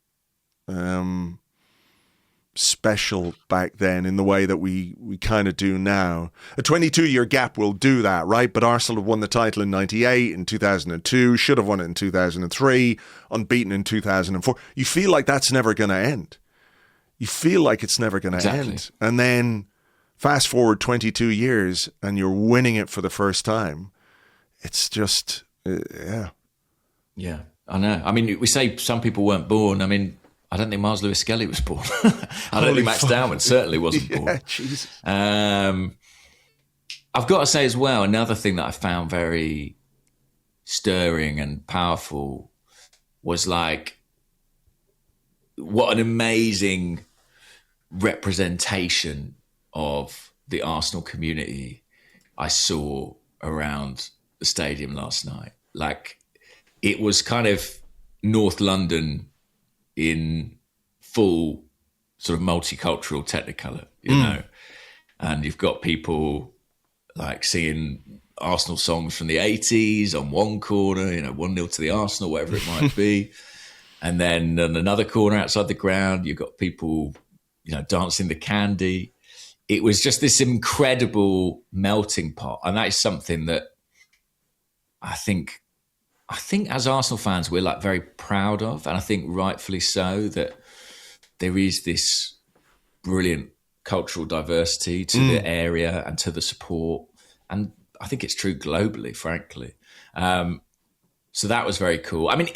special back then in the way that we kind of do now. A 22-year gap will do that, right? But Arsenal have won the title in 98, in 2002, should have won it in 2003, unbeaten in 2004. You feel like that's never going to end. You feel like it's never going to end. And then fast forward 22 years and you're winning it for the first time. It's just, yeah. Yeah, I know. I mean, we say some people weren't born. I mean, I don't think Miles Lewis Skelly was born. I don't think Max Dowman certainly wasn't born. Jesus. I've got to say as well, another thing that I found very stirring and powerful was like what an amazing representation of the Arsenal community I saw around the stadium last night. Like, it was kind of North London in full sort of multicultural Technicolor, you know, and you've got people like singing Arsenal songs from the 80s on one corner, 1-0 to the Arsenal, whatever it might be. And then in another corner outside the ground, you've got people, dancing the candy. It was just this incredible melting pot. And that is something that I think as Arsenal fans, we're like very proud of. And I think rightfully so, that there is this brilliant cultural diversity to the area and to the support. And I think it's true globally, frankly. So that was very cool. I mean,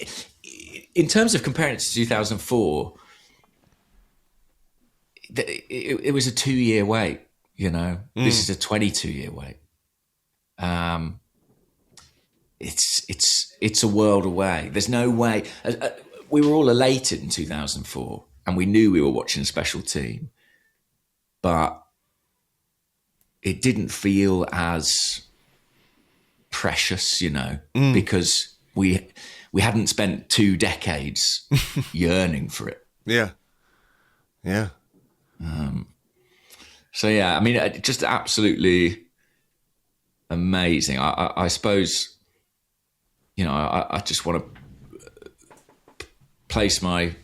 in terms of comparing it to 2004, it was a 2-year wait, This is a 22-year wait. It's a world away. There's no way. We were all elated in 2004 and we knew we were watching a special team, but it didn't feel as precious, because we hadn't spent 2 decades yearning for it. Yeah. Yeah. So, yeah, I mean, just absolutely amazing. I suppose, I just want to place my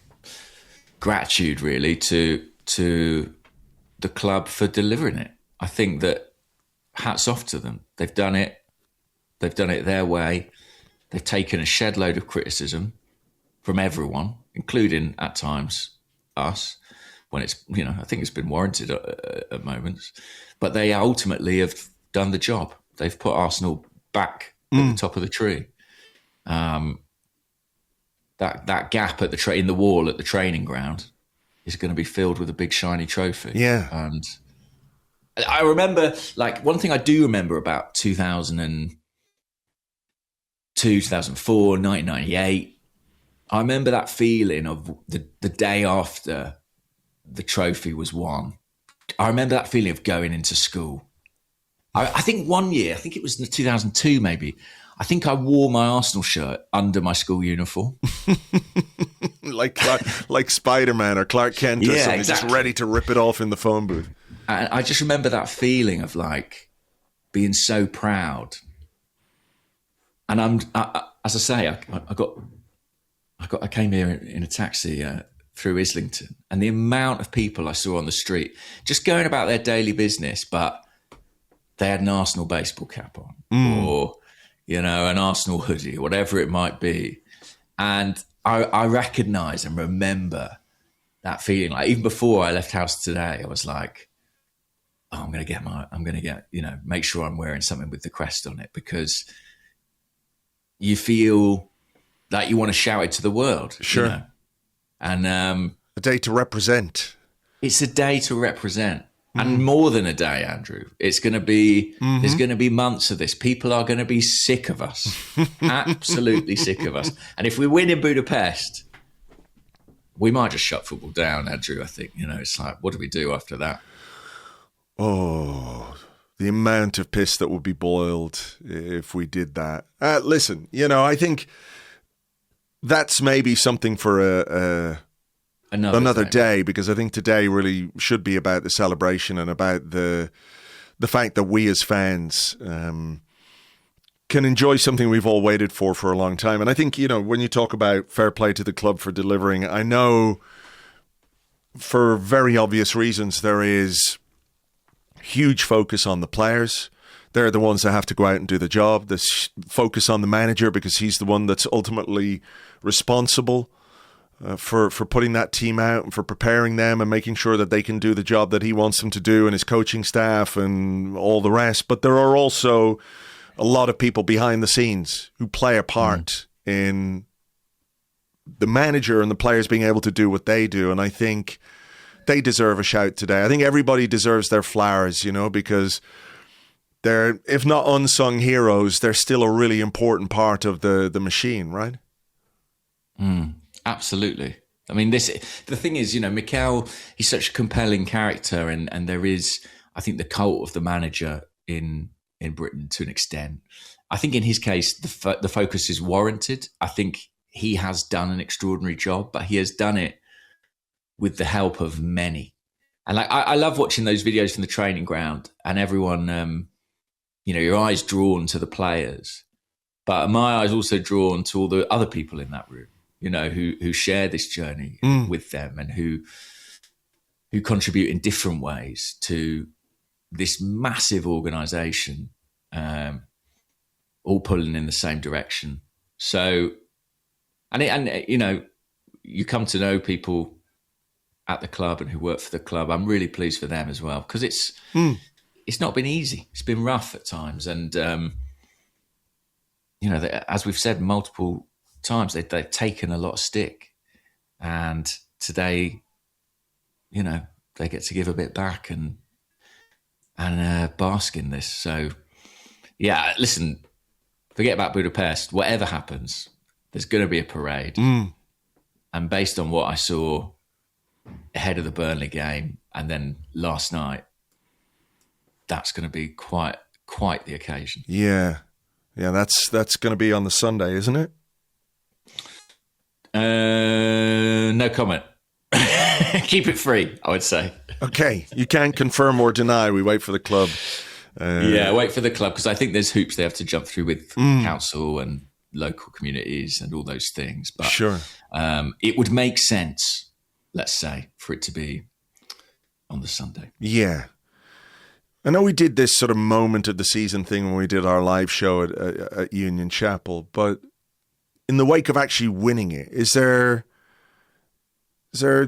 gratitude really to the club for delivering it. I think that hats off to them. They've done it. They've done it their way. They've taken a shed load of criticism from everyone, including at times us, when it's, I think it's been warranted at moments. But they ultimately have done the job. They've put Arsenal back at the top of the tree. That gap at in the wall at the training ground is going to be filled with a big shiny trophy. Yeah. And I remember, like, one thing I do remember about 2002, 2004, 1998, I remember that feeling of the day after the trophy was won. I remember that feeling of going into school. I think one year, I think it was in 2002 maybe, I think I wore my Arsenal shirt under my school uniform. like Spider-Man or Clark Kent or something, exactly. Just ready to rip it off in the phone booth. And I just remember that feeling of like being so proud. And as I say, I came here in a taxi through Islington, and the amount of people I saw on the street just going about their daily business, but they had an Arsenal baseball cap on, or an Arsenal hoodie, whatever it might be. And I recognise and remember that feeling. Like, even before I left house today, I was like, oh, I'm going to get, make sure I'm wearing something with the crest on it, because you feel like you want to shout it to the world. Sure. And a day to represent. It's a day to represent. And more than a day, Andrew. It's going to be, there's going to be months of this. People are going to be sick of us. Absolutely sick of us. And if we win in Budapest, we might just shut football down, Andrew, I think. It's like, what do we do after that? Oh, the amount of piss that would be boiled if we did that. Listen, I think that's maybe something for another day, because I think today really should be about the celebration and about the fact that we as fans can enjoy something we've all waited for a long time. And I think, when you talk about fair play to the club for delivering, I know for very obvious reasons, there is huge focus on the players. They're the ones that have to go out and do the job. There's focus on the manager because he's the one that's ultimately responsible for putting that team out and for preparing them and making sure that they can do the job that he wants them to do, and his coaching staff and all the rest. But there are also a lot of people behind the scenes who play a part in the manager and the players being able to do what they do. And I think they deserve a shout today. I think everybody deserves their flowers, because they're, if not unsung heroes, they're still a really important part of the machine, right? Absolutely. I mean, the thing is, Mikel, he's such a compelling character, and there is, I think, the cult of the manager in Britain to an extent. I think in his case, the focus is warranted. I think he has done an extraordinary job, but he has done it with the help of many. And I love watching those videos from the training ground, and everyone, your eyes drawn to the players, but my eyes also drawn to all the other people in that room, who share this journey with them, and who contribute in different ways to this massive organisation, all pulling in the same direction. So, you come to know people at the club and who work for the club. I'm really pleased for them as well, because it's not been easy. It's been rough at times, and as we've said multiple times, they've taken a lot of stick, and today, they get to give a bit back and bask in this. So, yeah, listen, forget about Budapest. Whatever happens, there's going to be a parade, and based on what I saw ahead of the Burnley game and then last night, that's going to be quite the occasion. Yeah, that's going to be on the Sunday, isn't it? No comment. Keep it free, I would say. Okay, you can't confirm or deny. We wait for the club. Wait for the club, because I think there's hoops they have to jump through with council and local communities and all those things. But sure, it would make sense, let's say, for it to be on the Sunday. Yeah. I know we did this sort of moment of the season thing when we did our live show at Union Chapel, but in the wake of actually winning it, is there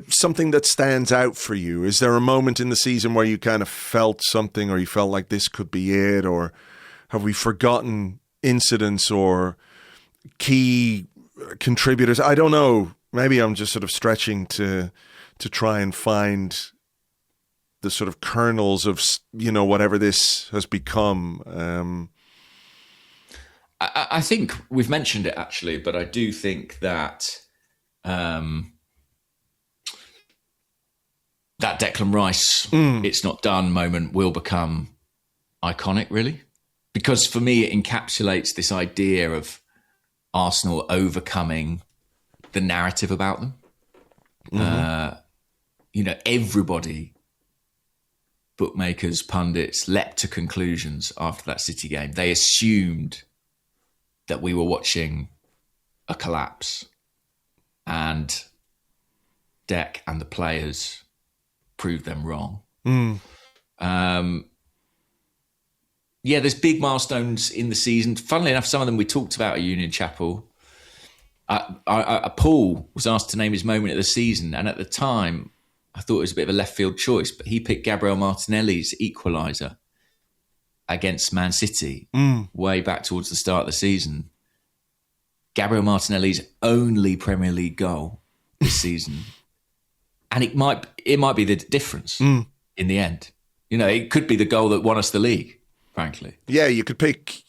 something that stands out for you? Is there a moment in the season where you kind of felt something, or you felt like this could be it? Or have we forgotten incidents or key contributors? I don't know. Maybe I'm just sort of stretching to try and find the sort of kernels of, whatever this has become. I think we've mentioned it actually, but I do think that that Declan Rice, it's not done moment will become iconic, really. Because for me, it encapsulates this idea of Arsenal overcoming the narrative about them. Everybody, bookmakers, pundits, leapt to conclusions after that City game. They assumed that we were watching a collapse, and Dec and the players proved them wrong. There's big milestones in the season. Funnily enough, some of them we talked about at Union Chapel. Paul was asked to name his moment of the season, and at the time, I thought it was a bit of a left field choice, but he picked Gabriel Martinelli's equaliser against Man City way back towards the start of the season. Gabriel Martinelli's only Premier League goal this season. And it might be the difference in the end. It could be the goal that won us the league, frankly. Yeah, you could pick,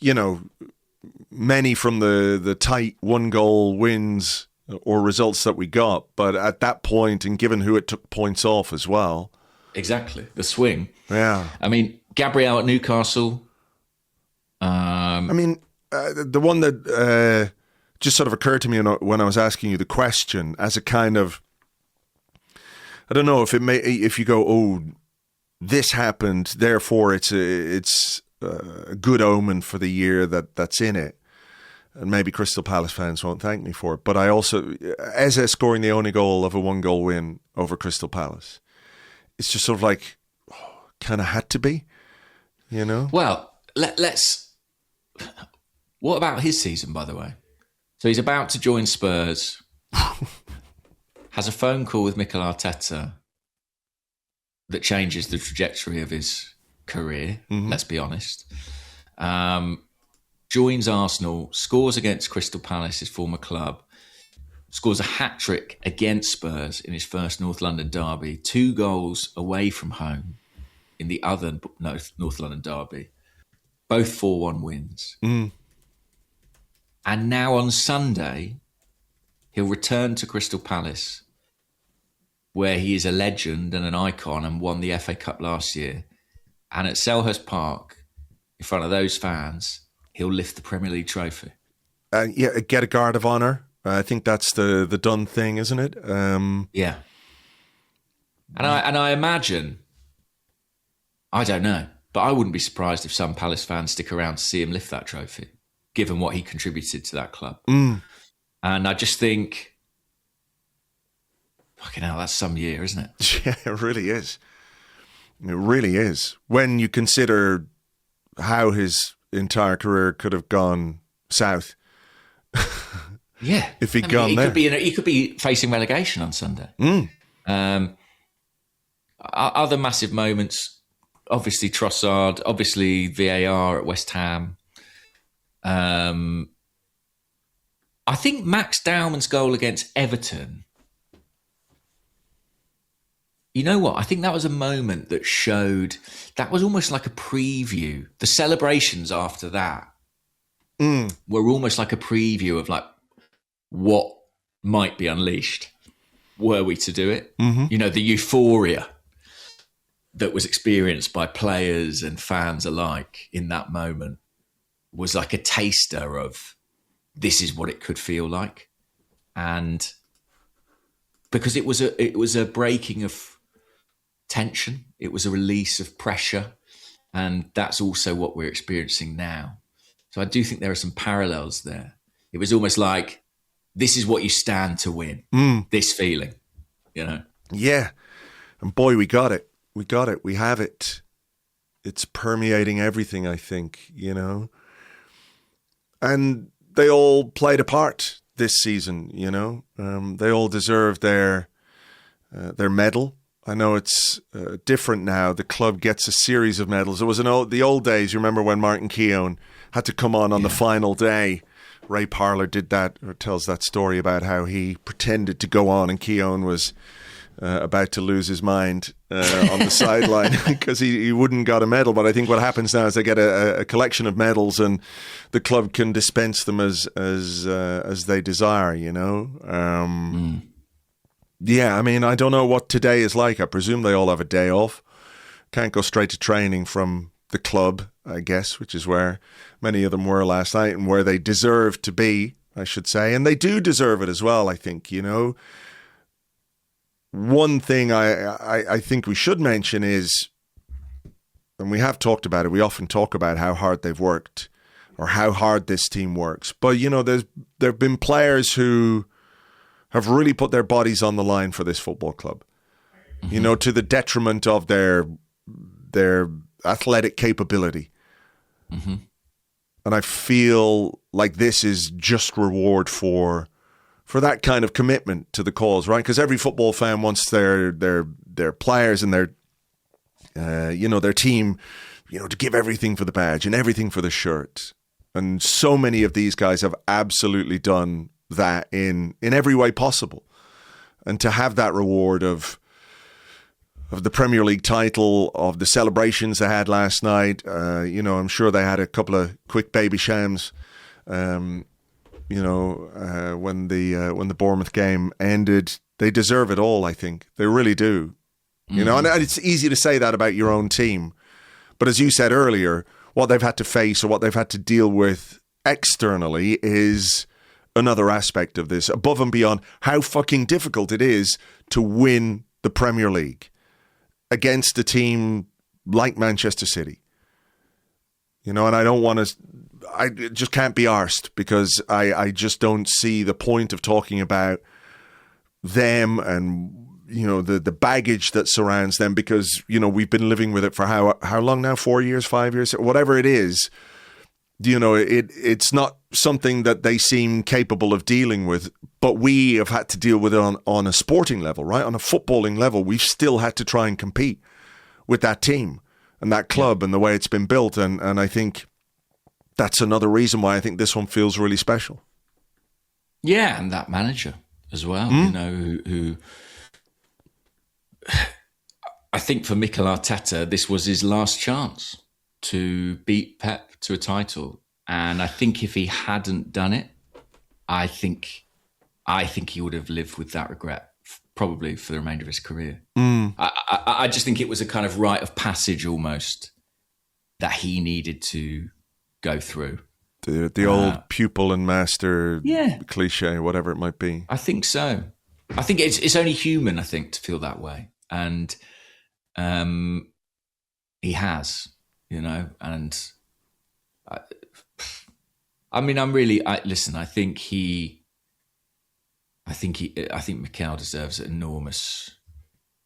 many from the tight one-goal wins or results that we got. But at that point, and given who it took points off as well. Exactly, the swing. Yeah. I mean, Gabriel at Newcastle. The one that just sort of occurred to me when I was asking you the question as a kind of, I don't know if you go, oh, this happened, therefore it's a good omen for the year that's in it. and maybe Crystal Palace fans won't thank me for it, but I also, Eze scoring the only goal of a 1-goal win over Crystal Palace, it's just sort of like, kind of had to be, you know? Well, let's... What about his season, by the way? So he's about to join Spurs, has a phone call with Mikel Arteta that changes the trajectory of his career, let's be honest. Joins Arsenal, scores against Crystal Palace, his former club, scores a hat-trick against Spurs in his first North London derby, 2 goals away from home in the other North London derby, both 4-1 wins. And now on Sunday, he'll return to Crystal Palace, where he is a legend and an icon and won the FA Cup last year. And at Selhurst Park, in front of those fans, he'll lift the Premier League trophy. Yeah, get a guard of honour. I think that's the done thing, isn't it? Yeah. And I imagine, I don't know, but I wouldn't be surprised if some Palace fans stick around to see him lift that trophy, given what he contributed to that club. And I just think, fucking hell, that's some year, isn't it? Yeah, it really is. It really is. When you consider how his entire career could have gone south. Yeah. If he'd gone there. He could be facing relegation on Sunday. Other massive moments, obviously Trossard, obviously VAR at West Ham. I think Max Dowman's goal against Everton, you know what? I think that was a moment that showed, that was almost like a preview. The celebrations after that were almost like a preview of like what might be unleashed were we to do it. You know, the euphoria that was experienced by players and fans alike in that moment was like a taster of this is what it could feel like. And because it was a breaking of tension, it was a release of pressure, and that's also what we're experiencing now. So I do think there are some parallels there. It was almost like, this is what you stand to win, this feeling, you know? Yeah. And boy, we got it. We got it. We have it. It's permeating everything, I think, you know? And they all played a part this season, you know? They all deserve their medal. I know it's different now. The club gets a series of medals. It was the old days. You remember when Martin Keown had to come on the final day. Ray Parlour did that, or tells that story about how he pretended to go on and Keown was about to lose his mind on the sideline because he wouldn't got a medal. But I think what happens now is they get a collection of medals and the club can dispense them as they desire, you know. Yeah, I mean, I don't know what today is like. I presume they all have a day off. Can't go straight to training from the club, I guess, which is where many of them were last night and where they deserve to be, I should say. And they do deserve it as well, I think, you know. One thing I think we should mention is, and we have talked about it, we often talk about how hard they've worked or how hard this team works. But, you know, there have been players who have really put their bodies on the line for this football club, you know, to the detriment of their athletic capability. And I feel like this is just reward for that kind of commitment to the cause, right? Because every football fan wants their players and their their team, you know, to give everything for the badge and everything for the shirt. And so many of these guys have absolutely done that in every way possible. And to have that reward of the Premier League title, of the celebrations they had last night, you know, I'm sure they had a couple of quick baby shams, when the Bournemouth game ended. They deserve it all, I think. They really do. You know, and it's easy to say that about your own team. But as you said earlier, what they've had to face or what they've had to deal with externally is another aspect of this, above and beyond how fucking difficult it is to win the Premier League against a team like Manchester City. You know, and I don't want to... I just can't be arsed because I just don't see the point of talking about them and, you know, the baggage that surrounds them because, you know, we've been living with it for how long now? 4 years, 5 years, whatever it is. You know, it's not something that they seem capable of dealing with, but we have had to deal with it on a sporting level, right? On a footballing level, we've still had to try and compete with that team and that club and the way it's been built. And I think that's another reason why I think this one feels really special. Yeah, and that manager as well, you know, who I think for Mikel Arteta, this was his last chance to beat Pep to a title. And I think if he hadn't done it, I think he would have lived with that regret probably for the remainder of his career. I just think it was a kind of rite of passage almost that he needed to go through. The old pupil and master cliche, whatever it might be. I think so. I think it's only human, I think, to feel that way. And he has, you know, and I mean, listen, I think Mikel deserves enormous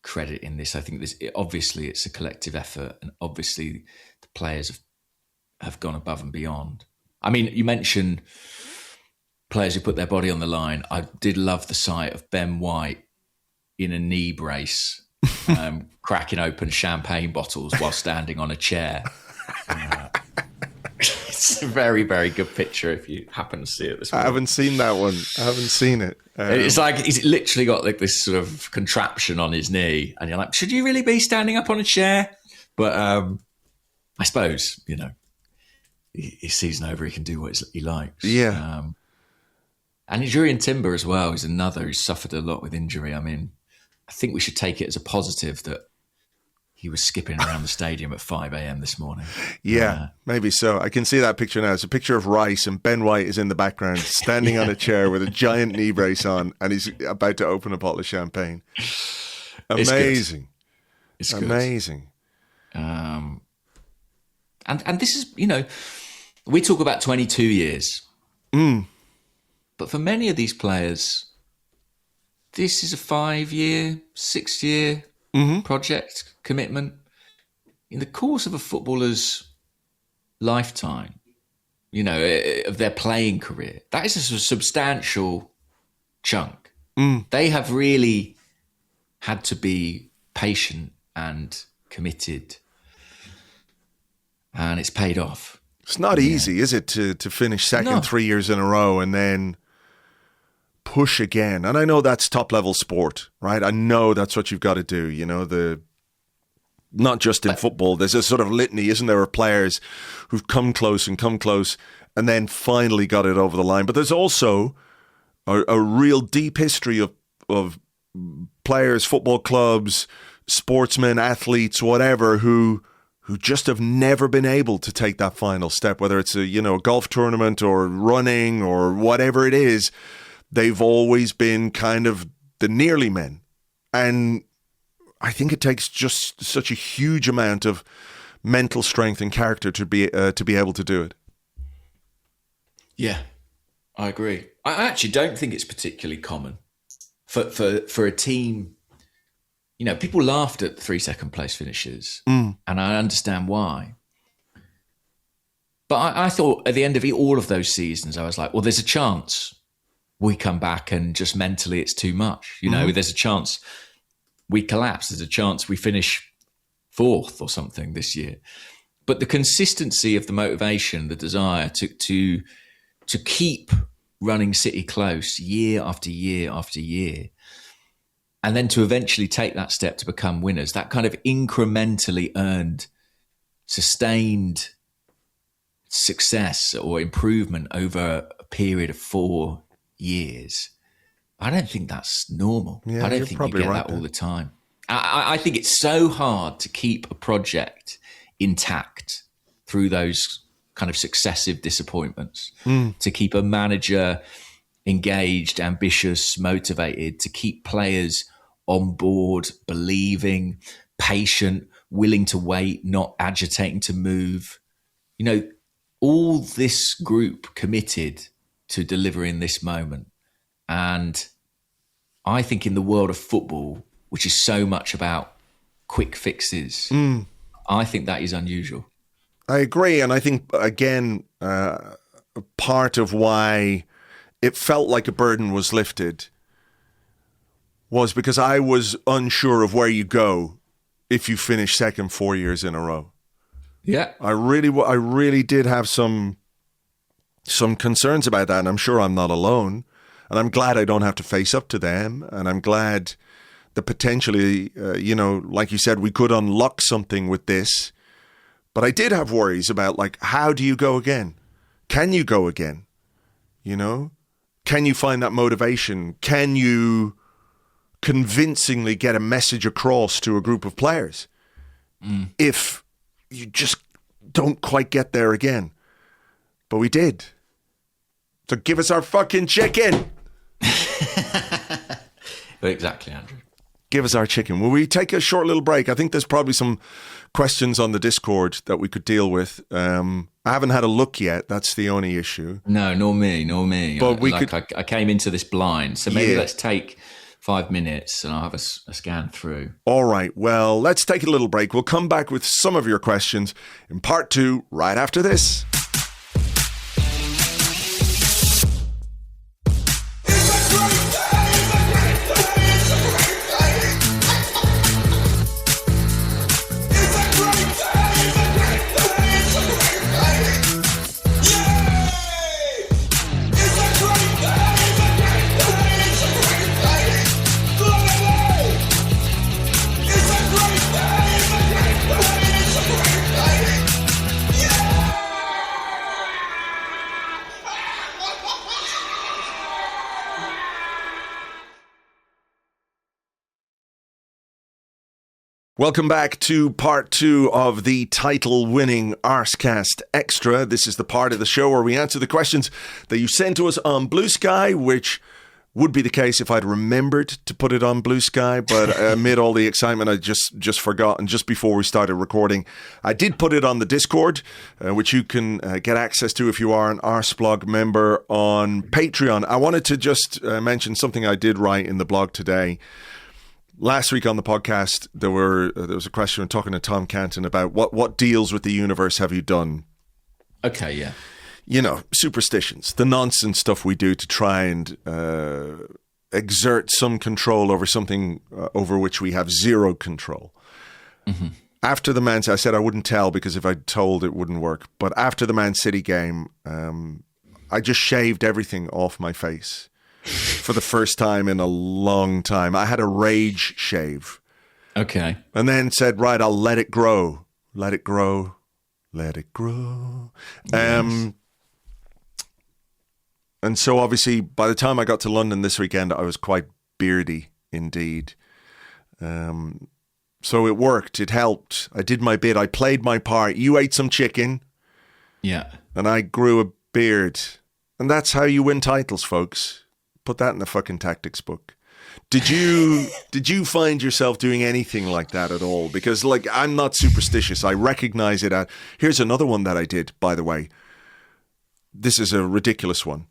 credit in this. I think obviously it's a collective effort, and obviously the players have gone above and beyond. I mean, you mentioned players who put their body on the line. I did love the sight of Ben White in a knee brace, cracking open champagne bottles while standing on a chair. It's a very, very good picture if you happen to see it this morning. I haven't seen that one. I haven't seen it. It's like he's literally got like this sort of contraption on his knee, and you're like, should you really be standing up on a chair? But I suppose, you know, his season over, he can do what he likes. Yeah. And Jurriën Timber as well is another who suffered a lot with injury. I mean, I think we should take it as a positive that he was skipping around the stadium at 5 a.m. this morning. Yeah, maybe so. I can see that picture now. It's a picture of Rice and Ben White is in the background standing on a chair with a giant knee brace on, and he's about to open a bottle of champagne. Amazing. It's good. Amazing. And this is, you know, we talk about 22 years. But for many of these players, this is a 5-year, 6-year project commitment. In the course of a footballer's lifetime, you know, of their playing career, that is a substantial chunk. They have really had to be patient and committed, and it's paid off. It's not easy, is it, to finish second 3 years in a row and then push again? And I know that's top-level sport, right? I know that's what you've got to do, you know, not just in football. There's a sort of litany, isn't there, of players who've come close and then finally got it over the line. But there's also a real deep history of players, football clubs, sportsmen, athletes, whatever, who just have never been able to take that final step, whether it's a golf tournament or running or whatever it is. They've always been kind of the nearly men. And I think it takes just such a huge amount of mental strength and character to be able to do it. Yeah, I agree. I actually don't think it's particularly common for a team. You know, people laughed at 3 second place finishes, and I understand why. But I thought at the end of all of those seasons, I was like, well, there's a chance we come back and just mentally it's too much. You know, there's a chance we collapse. There's a chance we finish 4th or something this year. But the consistency of the motivation, the desire to keep running City close year after year after year, and then to eventually take that step to become winners, that kind of incrementally earned, sustained success or improvement over a period of 4 years, I don't think that's normal. Yeah, I don't think you get that all the time. I think it's so hard to keep a project intact through those kind of successive disappointments, to keep a manager engaged, ambitious, motivated, to keep players on board, believing, patient, willing to wait, not agitating to move. You know, all this group committed to delivering this moment. And I think in the world of football, which is so much about quick fixes, I think that is unusual. I agree. And I think, again, part of why it felt like a burden was lifted was because I was unsure of where you go if you finish second 4 years in a row. Yeah. I really did have some concerns about that, and I'm sure I'm not alone. And I'm glad I don't have to face up to them. And I'm glad that potentially, like you said, we could unlock something with this. But I did have worries about, like, how do you go again? Can you go again? Can you find that motivation? Can you convincingly get a message across to a group of players if you just don't quite get there again? But we did. So give us our fucking chicken. Exactly, Andrew. Give us our chicken. Will we take a short little break? I think there's probably some questions on the Discord that we could deal with. I haven't had a look yet. That's the only issue. No, nor me. But I came into this blind, so maybe let's take 5 minutes and I'll have a scan through. All right. Well, let's take a little break. We'll come back with some of your questions in part 2 right after this. Welcome back to part 2 of the title-winning Arsecast Extra. This is the part of the show where we answer the questions that you sent to us on Blue Sky, which would be the case if I'd remembered to put it on Blue Sky, but amid all the excitement, I just forgot. And just before we started recording, I did put it on the Discord, which you can get access to if you are an Arseblog member on Patreon. I wanted to just mention something I did write in the blog today. Last week on the podcast, there was a question talking to Tom Canton about what deals with the universe have you done? Okay, yeah. Superstitions, the nonsense stuff we do to try and exert some control over something over which we have zero control. Mm-hmm. After the Man City, I said I wouldn't tell because if I'd told it wouldn't work. But after the Man City game, I just shaved everything off my face. For the first time in a long time. I had a rage shave. Okay. And then said, right, I'll let it grow. Let it grow. Let it grow. Yes. And so obviously by the time I got to London this weekend, I was quite beardy indeed. So it worked. It helped. I did my bit. I played my part. You ate some chicken. Yeah. And I grew a beard. And that's how you win titles, folks. Put that in the fucking tactics book. Did you find yourself doing anything like that at all? Because, like, I'm not superstitious. I recognize it. Here's another one that I did, by the way. This is a ridiculous one.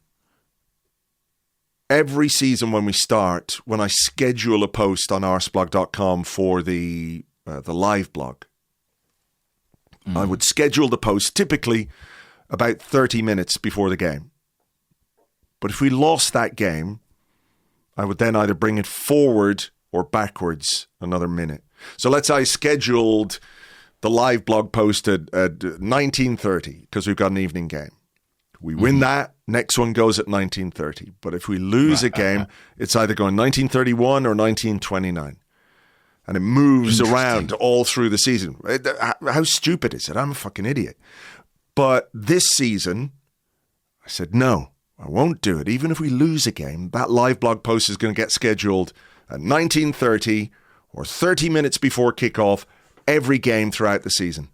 Every season when we start, when I schedule a post on arseblog.com for the live blog, I would schedule the post typically about 30 minutes before the game. But if we lost that game, I would then either bring it forward or backwards another minute. So let's say I scheduled the live blog post at 19:30 because we've got an evening game. We win that, next one goes at 19:30. But if we lose a game, it's either going 1931 or 1929. And it moves around all through the season. How stupid is it? I'm a fucking idiot. But this season, I said, no. I won't do it. Even if we lose a game, that live blog post is going to get scheduled at 19:30 or 30 minutes before kickoff every game throughout the season.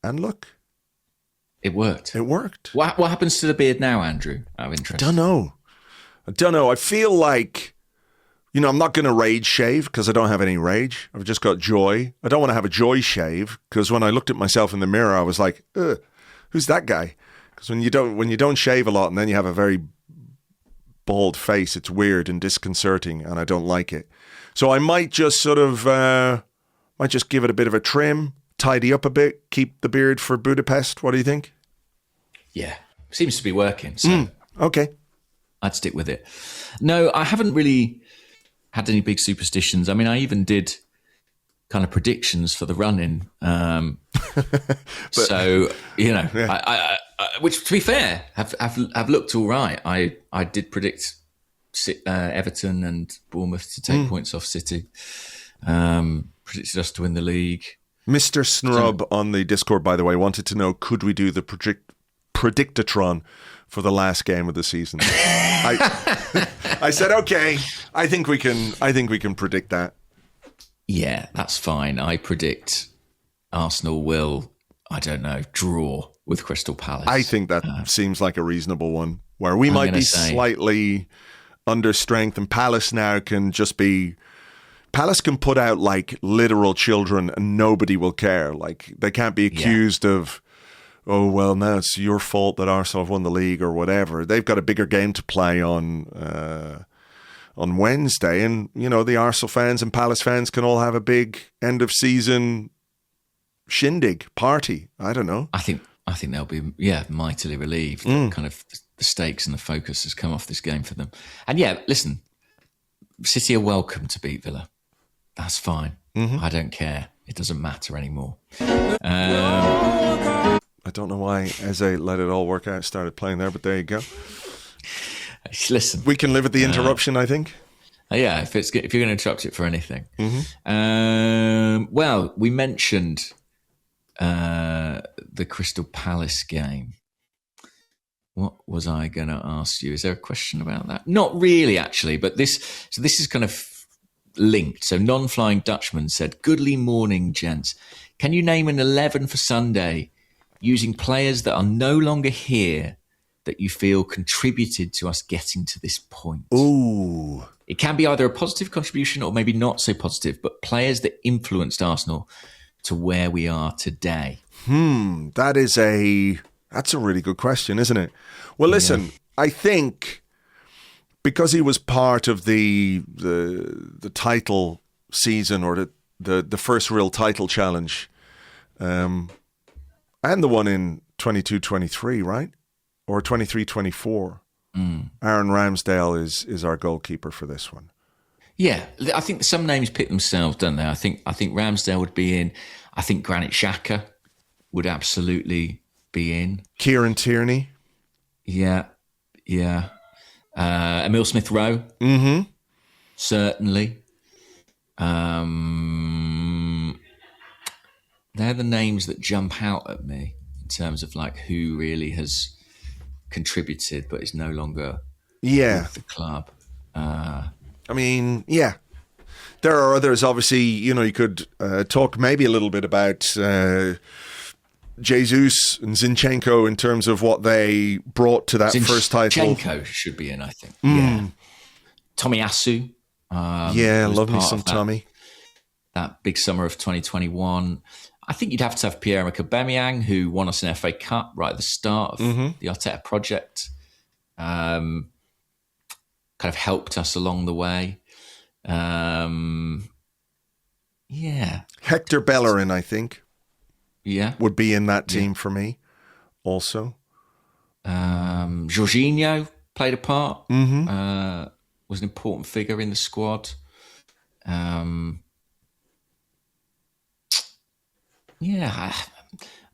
And look. It worked. It worked. What happens to the beard now, Andrew, out of interest? I don't know. I feel like, I'm not going to rage shave because I don't have any rage. I've just got joy. I don't want to have a joy shave because when I looked at myself in the mirror, I was like, ugh. Who's that guy? Because when you don't shave a lot and then you have a very bald face, it's weird and disconcerting, and I don't like it. So I might just sort of might just give it a bit of a trim, tidy up a bit, keep the beard for Budapest. What do you think? Yeah, seems to be working. So Okay. I'd stick with it. No, I haven't really had any big superstitions. I mean, I even did kind of predictions for the run-in. So, you know, I, which, to be fair, have looked all right. I did predict Everton and Bournemouth to take points off City. Predicted us to win the league. Mr. Snrub on the Discord, by the way, wanted to know, could we do the Predictatron for the last game of the season? I said, okay, I think we can predict that. Yeah, that's fine. I predict Arsenal will, I don't know, draw with Crystal Palace. I think that seems like a reasonable one, where we might be slightly under strength, and Palace now can just be... Palace can put out like literal children and nobody will care. Like, they can't be accused of, oh, well, now it's your fault that Arsenal have won the league or whatever. They've got a bigger game to play on Wednesday, and you know, the Arsenal fans and Palace fans can all have a big end of season shindig party. I don't know. I think they'll be mightily relieved that kind of the stakes and the focus has come off this game for them. And yeah, listen, City are welcome to beat Villa. That's fine. I don't care. It doesn't matter anymore. I don't know why Eze let it all work out, started playing there, but there you go. Listen, we can live with the interruption, I think. Yeah, if you're going to interrupt it for anything. Well, we mentioned the Crystal Palace game. What was I going to ask you? Is there a question about that? Not really, actually, but this is kind of linked. So Non-Flying Dutchman said, "Goodly morning, gents. Can you name an 11 for Sunday using players that are no longer here that you feel contributed to us getting to this point?" Ooh. It can be either a positive contribution or maybe not so positive, but players that influenced Arsenal to where we are today. That's a really good question, isn't it? Well, listen, I think because he was part of the title season, or the first real title challenge, and the one in 22-23, right? Or 23-24. Aaron Ramsdale is our goalkeeper for this one. Yeah, I think some names pick themselves, don't they? I think Ramsdale would be in. I think Granit Xhaka would absolutely be in. Kieran Tierney. Yeah. Emile Smith-Rowe. Certainly. They're the names that jump out at me in terms of like who really has contributed but is no longer with the club. I mean, yeah. There are others, obviously, you know, you could talk maybe a little bit about Jesus and Zinchenko in terms of what they brought to that first title. Zinchenko should be in, I think. Yeah. Tommy Asu. Love me some Tommy. That big summer of 2021. I think you'd have to have Pierre-Emerick Aubameyang, who won us an FA Cup right at the start of the Arteta project. Kind of helped us along the way. Hector Bellerin, I think. Yeah. Would be in that team for me also. Jorginho played a part. Was an important figure in the squad. I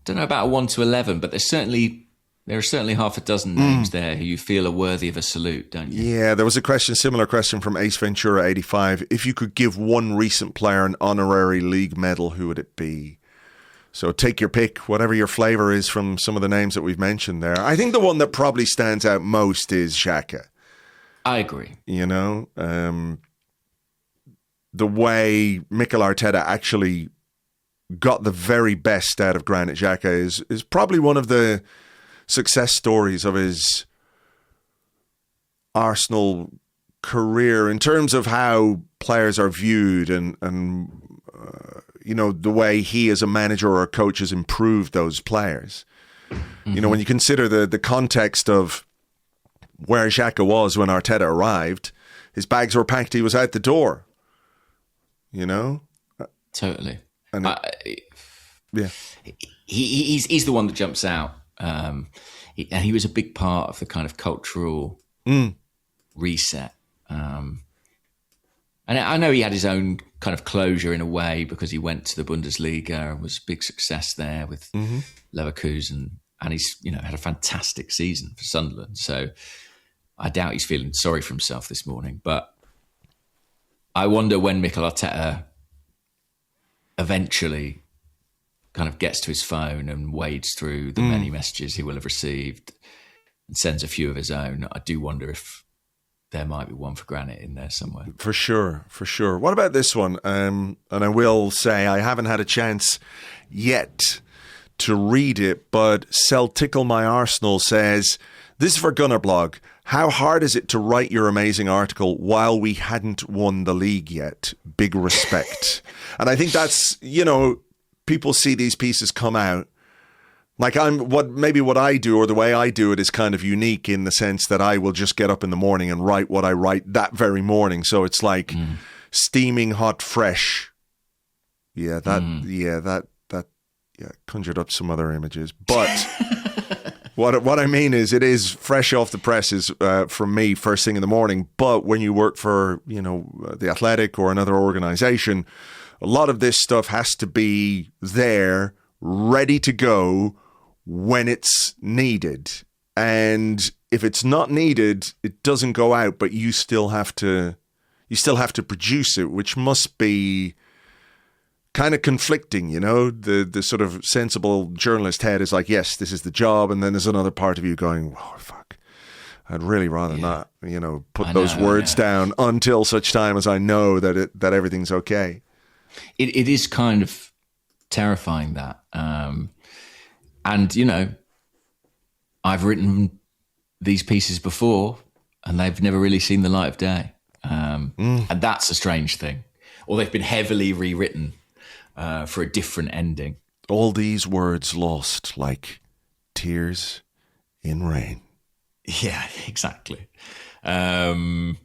don't know about a 1 to 11, but there are certainly half a dozen names there who you feel are worthy of a salute, don't you? Yeah, there was a similar question from Ace Ventura 85. If you could give one recent player an honorary league medal, who would it be? So take your pick, whatever your flavour is from some of the names that we've mentioned there. I think the one that probably stands out most is Xhaka. I agree. You know, the way Mikel Arteta actually got the very best out of Granit Xhaka is probably one of the success stories of his Arsenal career in terms of how players are viewed and you know, the way he as a manager or a coach has improved those players. You know, when you consider the context of where Xhaka was when Arteta arrived, his bags were packed, he was out the door. You know? Totally. And yeah. He's the one that jumps out. And he was a big part of the kind of cultural reset. And I know he had his own kind of closure in a way because he went to the Bundesliga and was a big success there with Leverkusen. And he's, you know, had a fantastic season for Sunderland. So I doubt he's feeling sorry for himself this morning. But I wonder when Mikel Arteta eventually kind of gets to his phone and wades through the many messages he will have received and sends a few of his own. I do wonder if there might be one for Granit in there somewhere. For sure, for sure. What about this one? And I will say I haven't had a chance yet to read it, but Sell Tickle My Arsenal says, this is for Gunnerblog. How hard is it to write your amazing article while we hadn't won the league yet? Big respect. And I think that's, you know, people see these pieces come out. Like what I do or the way I do it is kind of unique in the sense that I will just get up in the morning and write what I write that very morning. So it's like steaming hot, fresh. Yeah, that conjured up some other images. But what I mean is it is fresh off the presses from me first thing in the morning. But when you work for, you know, The Athletic or another organization, a lot of this stuff has to be there, ready to go when it's needed. And if it's not needed, it doesn't go out, but you still have to produce it, which must be kind of conflicting, you know. The sort of sensible journalist head is like, yes, this is the job, and then there's another part of you going, oh fuck, I'd really rather not, you know, put those words down until such time as I know that everything's okay. It is kind of terrifying that. And, you know, I've written these pieces before and they've never really seen the light of day. And that's a strange thing. Or they've been heavily rewritten for a different ending. All these words lost like tears in rain. Yeah, exactly. So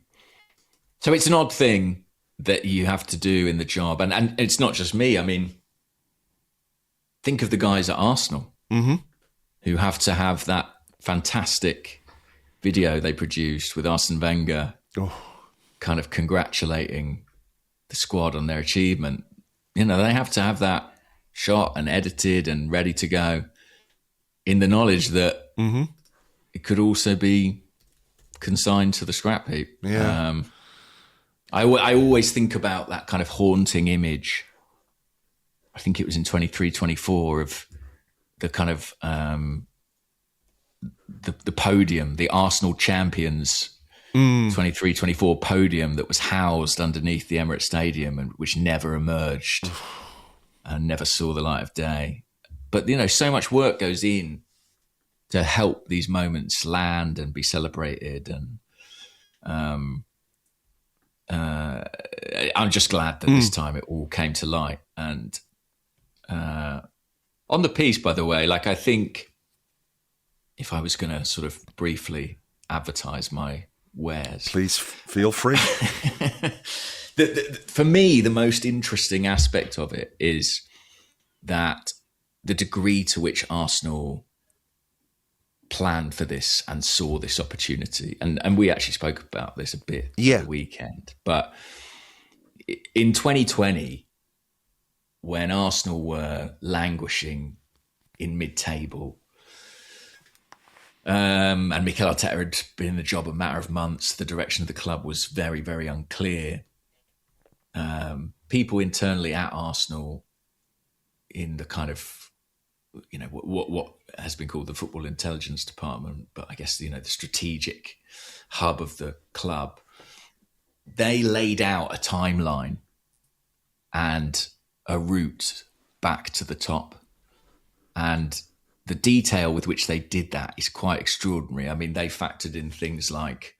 it's an odd thing that you have to do in the job. And it's not just me. I mean, think of the guys at Arsenal who have to have that fantastic video they produced with Arsene Wenger kind of congratulating the squad on their achievement. You know, they have to have that shot and edited and ready to go in the knowledge that it could also be consigned to the scrap heap. Yeah. I always think about that kind of haunting image. I think it was in 23-24 of the kind of the podium, the Arsenal champions 23-24 podium that was housed underneath the Emirates Stadium and which never emerged and never saw the light of day. But, you know, so much work goes in to help these moments land and be celebrated. And I'm just glad that this time it all came to light. And on the piece, by the way, like I think if I was going to sort of briefly advertise my wares, please feel free. For me, the most interesting aspect of it is that the degree to which Arsenal planned for this and saw this opportunity. And we actually spoke about this a bit the weekend. But in 2020, when Arsenal were languishing in mid-table, and Mikel Arteta had been in the job a matter of months, the direction of the club was very, very unclear. People internally at Arsenal in the kind of, you know, what has been called the football intelligence department, but I guess, you know, the strategic hub of the club, they laid out a timeline and a route back to the top. And the detail with which they did that is quite extraordinary. I mean, they factored in things like,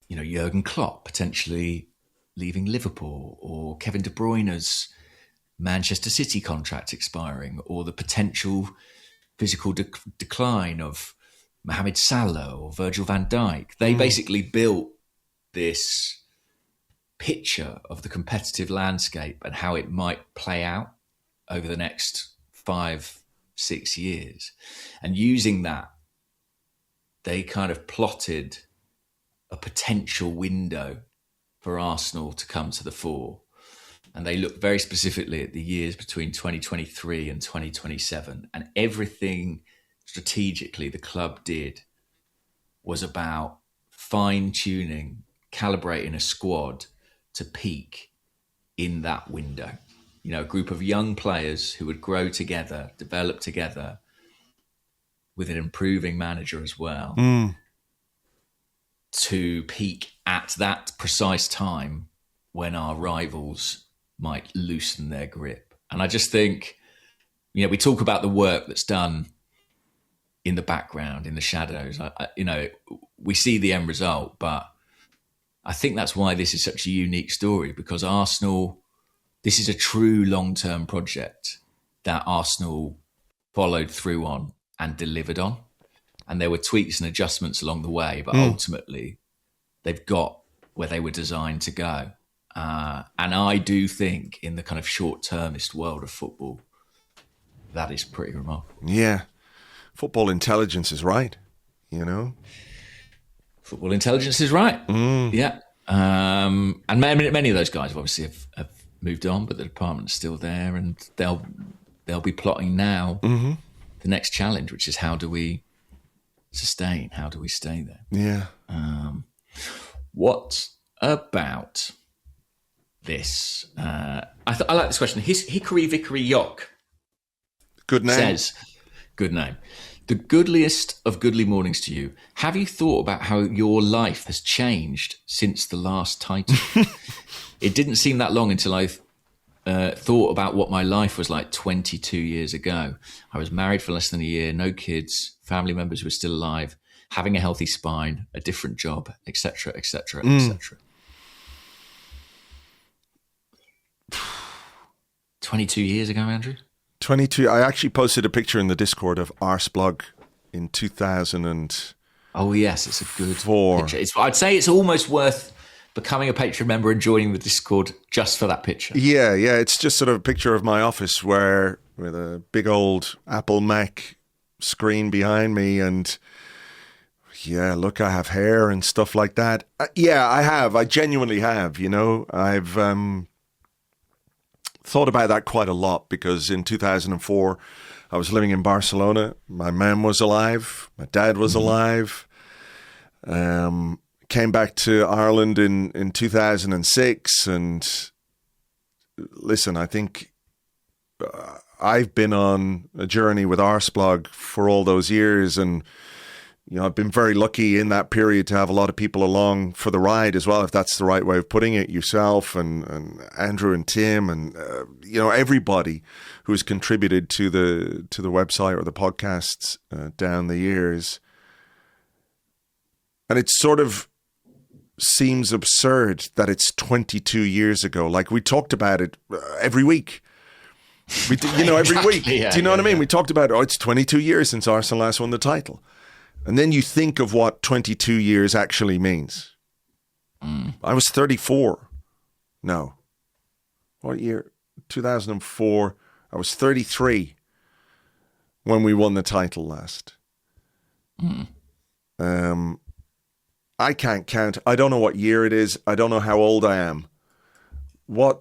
you know, Jurgen Klopp potentially leaving Liverpool, or Kevin De Bruyne's Manchester City contract expiring, or the potential physical decline of Mohamed Salah or Virgil van Dijk. They basically built this picture of the competitive landscape and how it might play out over the next 5-6 years. And using that, they kind of plotted a potential window for Arsenal to come to the fore. And they looked very specifically at the years between 2023 and 2027. And everything strategically the club did was about fine-tuning, calibrating a squad to peak in that window. You know, a group of young players who would grow together, develop together with an improving manager as well, to peak at that precise time when our rivals might loosen their grip. And I just think, you know, we talk about the work that's done in the background, in the shadows. You know, we see the end result, but I think that's why this is such a unique story, because Arsenal, this is a true long-term project that Arsenal followed through on and delivered on. And there were tweaks and adjustments along the way, but ultimately they've got where they were designed to go. And I do think in the kind of short-termist world of football, that is pretty remarkable. Yeah. Football intelligence is right, you know? Football intelligence is right. Yeah. And many of those guys obviously have moved on, but the department's still there, and they'll be plotting now the next challenge, which is how do we sustain? How do we stay there? Yeah. What about this? I like this question. Hickory Vickery Yock Good name. says, good name. The goodliest of goodly mornings to you. Have you thought about how your life has changed since the last title? It didn't seem that long until I thought about what my life was like 22 years ago. I was married for less than a year, no kids, family members who were still alive, having a healthy spine, a different job, etc., etc., etc. 22 years ago, Andrew? 22. I actually posted a picture in the Discord of Arseblog in 2000 and... Oh, yes, it's a good 4. picture. I'd say it's almost worth becoming a Patreon member and joining the Discord just for that picture. Yeah. It's just sort of a picture of my office with a big old Apple Mac screen behind me, and yeah, look, I have hair and stuff like that. Yeah, I have. I genuinely have, you know. I've thought about that quite a lot, because in 2004, I was living in Barcelona. My mum was alive. My dad was alive. Came back to Ireland in 2006. And listen, I think I've been on a journey with Arseblog for all those years. And, you know, I've been very lucky in that period to have a lot of people along for the ride as well, if that's the right way of putting it. Yourself and Andrew and Tim and, you know, everybody who has contributed to the website or the podcasts down the years. And it sort of seems absurd that it's 22 years ago. Like, we talked about it every week. You know, every week. Yeah, do you know what I mean? We talked about, it's 22 years since Arsenal last won the title. And then you think of what 22 years actually means. I was 34. No. What year? 2004. I was 33 when we won the title last. I can't count. I don't know what year it is. I don't know how old I am. What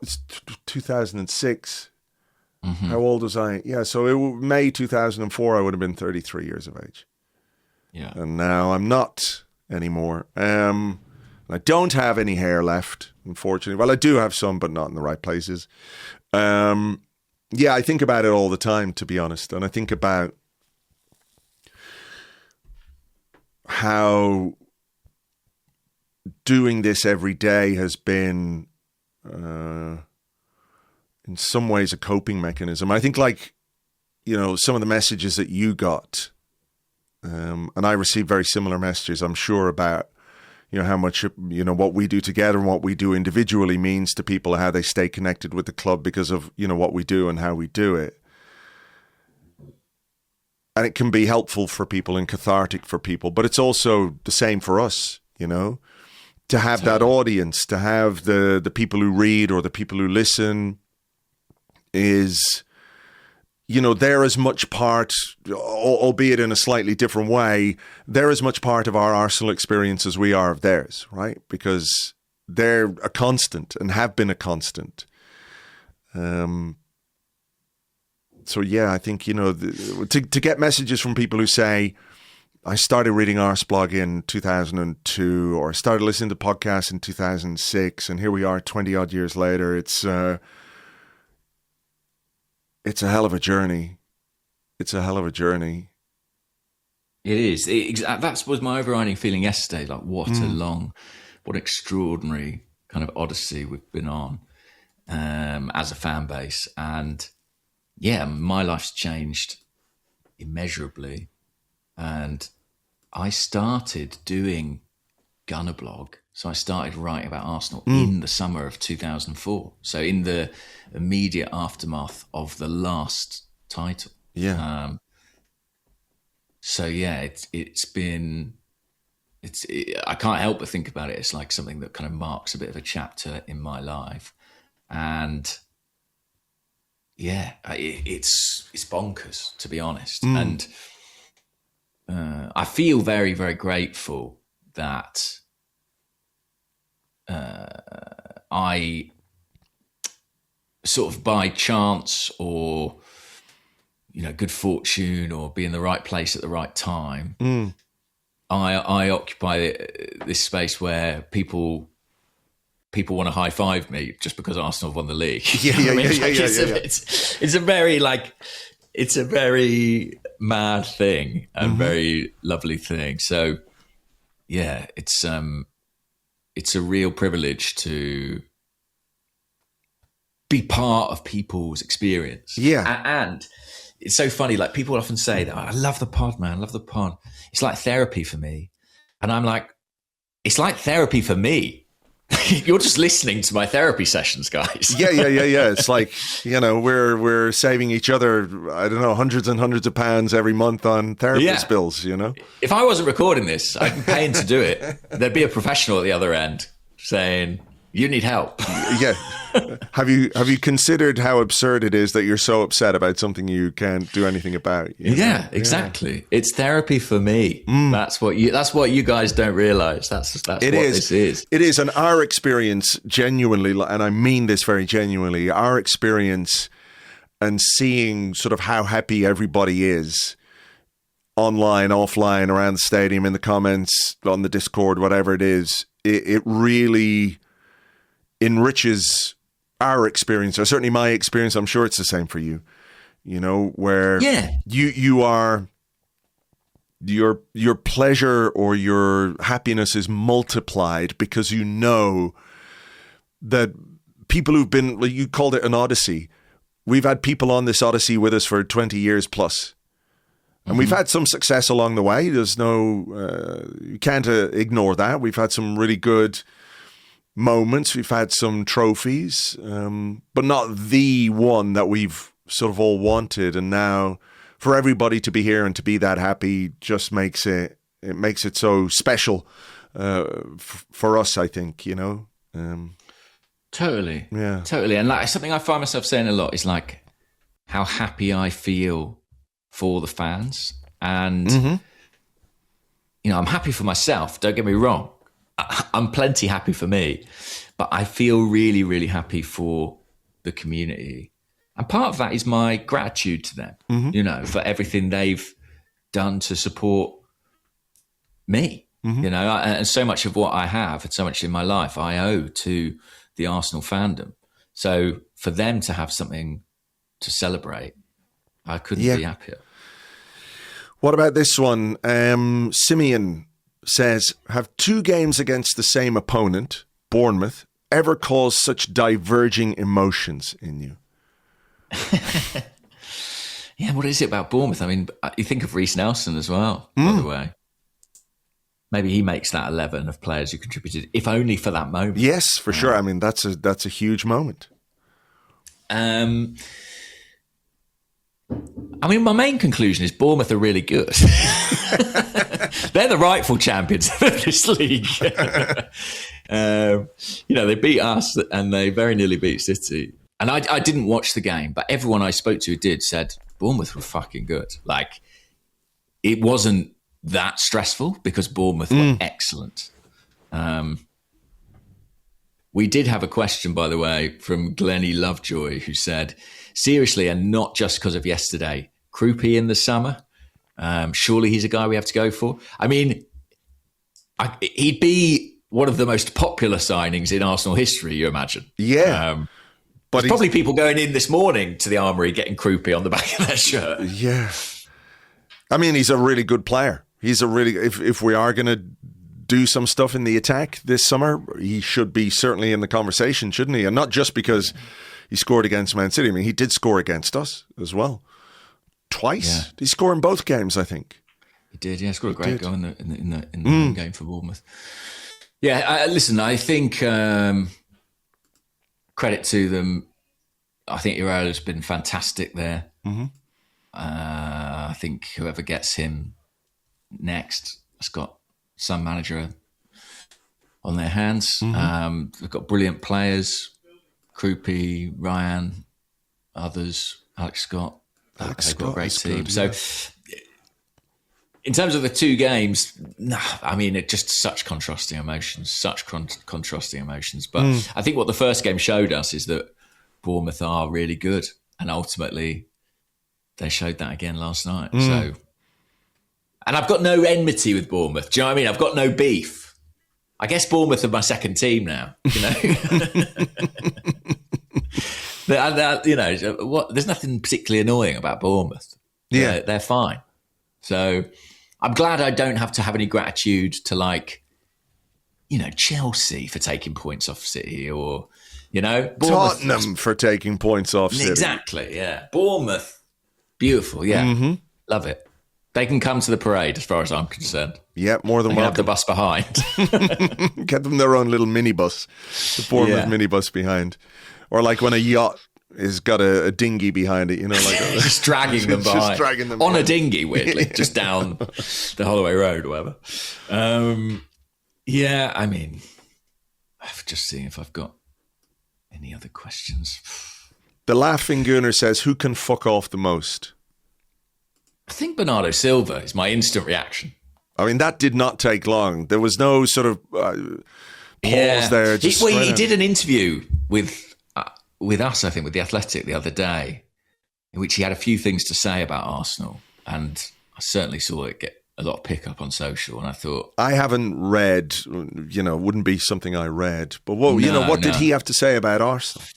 is 2006? How old was I? Yeah, so May 2004, I would have been 33 years of age. Yeah. And now I'm not anymore. I don't have any hair left, unfortunately. Well, I do have some, but not in the right places. Yeah, I think about it all the time, to be honest. And I think about how doing this every day has been, in some ways, a coping mechanism. I think, like, you know, some of the messages that you got, and I received very similar messages, I'm sure, about, you know, how much, you know, what we do together and what we do individually means to people, how they stay connected with the club because of, you know, what we do and how we do it. and it can be helpful for people and cathartic for people, but it's also the same for us, you know, to have that audience, to have the people who read or the people who listen is, you know, they're as much part, albeit in a slightly different way, they're as much part of our Arsenal experience as we are of theirs, right? Because they're a constant and have been a constant. So yeah, I think, you know, to get messages from people who say, I started reading Arseblog in 2002, or I started listening to podcasts in 2006, and here we are 20 odd years later. It's a hell of a journey. It's a hell of a journey. It is. That was my overriding feeling yesterday. Like, what extraordinary kind of odyssey we've been on as a fan base. And yeah, my life's changed immeasurably. And I started doing Gunnerblog. So I started writing about Arsenal in the summer of 2004. So in the immediate aftermath of the last title. Yeah. So yeah, I can't help but think about it. It's like something that kind of marks a bit of a chapter in my life. And yeah, it's bonkers, to be honest. And I feel very, very grateful that I sort of by chance or, you know, good fortune or be in the right place at the right time, I occupy this space where people want to high five me just because Arsenal have won the league. It's a very mad thing and very lovely thing. So yeah, it's a real privilege to be part of people's experience. Yeah. And it's so funny. Like, people often say that, I love the pod, man. I love the pod. It's like therapy for me. And I'm like, it's like therapy for me. You're just listening to my therapy sessions, guys. Yeah. It's like, you know, we're saving each other, I don't know, hundreds and hundreds of pounds every month on therapist bills, you know? If I wasn't recording this, I'd be paying to do it. There'd be a professional at the other end saying, you need help. Yeah. Have you considered how absurd it is that you're so upset about something you can't do anything about? You know? Yeah, exactly. Yeah. It's therapy for me. That's what you guys don't realize. That's what this is. It is. And our experience, genuinely, and I mean this very genuinely, our experience and seeing sort of how happy everybody is online, offline, around the stadium, in the comments, on the Discord, whatever it is, it really enriches our experience, or certainly my experience. I'm sure it's the same for you, you know, where you are, your pleasure or your happiness is multiplied because you know that people who've been, you called it an odyssey. We've had people on this odyssey with us for 20 years plus. And we've had some success along the way. There's no, you can't ignore that. We've had some really good moments. We've had some trophies, but not the one that we've sort of all wanted. And now for everybody to be here and to be that happy just makes it so special for us, I think, you know. Totally. Yeah. Totally. And like, something I find myself saying a lot is like how happy I feel for the fans. And, you know, I'm happy for myself. Don't get me wrong. I'm plenty happy for me, but I feel really, really happy for the community. And part of that is my gratitude to them, you know, for everything they've done to support me, you know, and so much of what I have and so much in my life, I owe to the Arsenal fandom. So for them to have something to celebrate, I couldn't be happier. What about this one? Simeon says, have 2 games against the same opponent, Bournemouth, ever caused such diverging emotions in you? Yeah, what is it about Bournemouth? I mean, you think of Reece Nelson as well, by the way. Maybe he makes that 11 of players who contributed, if only for that moment. Yes, for sure. I mean, that's a huge moment. I I mean, my main conclusion is Bournemouth are really good. They're the rightful champions of this league. They beat us and they very nearly beat City. And I didn't watch the game, but everyone I spoke to who did said Bournemouth were fucking good. Like, it wasn't that stressful because Bournemouth were excellent. We did have a question, by the way, from Glennie Lovejoy, who said, seriously, and not just because of yesterday, Krupi in the summer? Surely he's a guy we have to go for. I mean, he'd be one of the most popular signings in Arsenal history, you imagine. Yeah. But there's probably people going in this morning to the Armoury getting Krupi on the back of their shirt. Yeah. I mean, he's a really good player. He's a really, if we are going to do some stuff in the attack this summer, he should be certainly in the conversation, shouldn't he? And not just because he scored against Man City. I mean, he did score against us as well. Twice. Yeah. Did he score in both games, I think? He did, yeah. He scored a great goal in the home game for Bournemouth. Yeah, listen, I think credit to them. I think Iraola's been fantastic there. Mm-hmm. I think whoever gets him next has got some manager on their hands. Mm-hmm. They've got brilliant players. Krupi, Ryan, others, Alex Scott. They've got a great team. Good, yeah. So in terms of the two games, I mean, it's just such contrasting emotions. But I think what the first game showed us is that Bournemouth are really good. And ultimately, they showed that again last night. So, and I've got no enmity with Bournemouth. Do you know what I mean? I've got no beef. I guess Bournemouth are my second team now, you know? There's nothing particularly annoying about Bournemouth. Yeah. They're fine. So I'm glad I don't have to have any gratitude to Chelsea for taking points off City or, Tottenham for taking points off City. Exactly, yeah. Bournemouth, beautiful, yeah. Love it. They can come to the parade as far as I'm concerned. Yeah, more than welcome. Have the bus behind. Get them their own little minibus, the Bournemouth minibus behind. Or like when a yacht has got a dinghy behind it, just dragging them behind. Just dragging them on behind. A dinghy, weirdly, just down the Holloway Road or whatever. I mean, I'm just seeing if I've got any other questions. The Laughing Gunner says, who can fuck off the most? I think Bernardo Silva is my instant reaction. I mean, that did not take long. There was no sort of pause there. He did an interview with us, I think, with The Athletic the other day, in which he had a few things to say about Arsenal. And I certainly saw it get a lot of pickup on social. And I thought... I haven't read, wouldn't be something I read. But what did he have to say about Arsenal?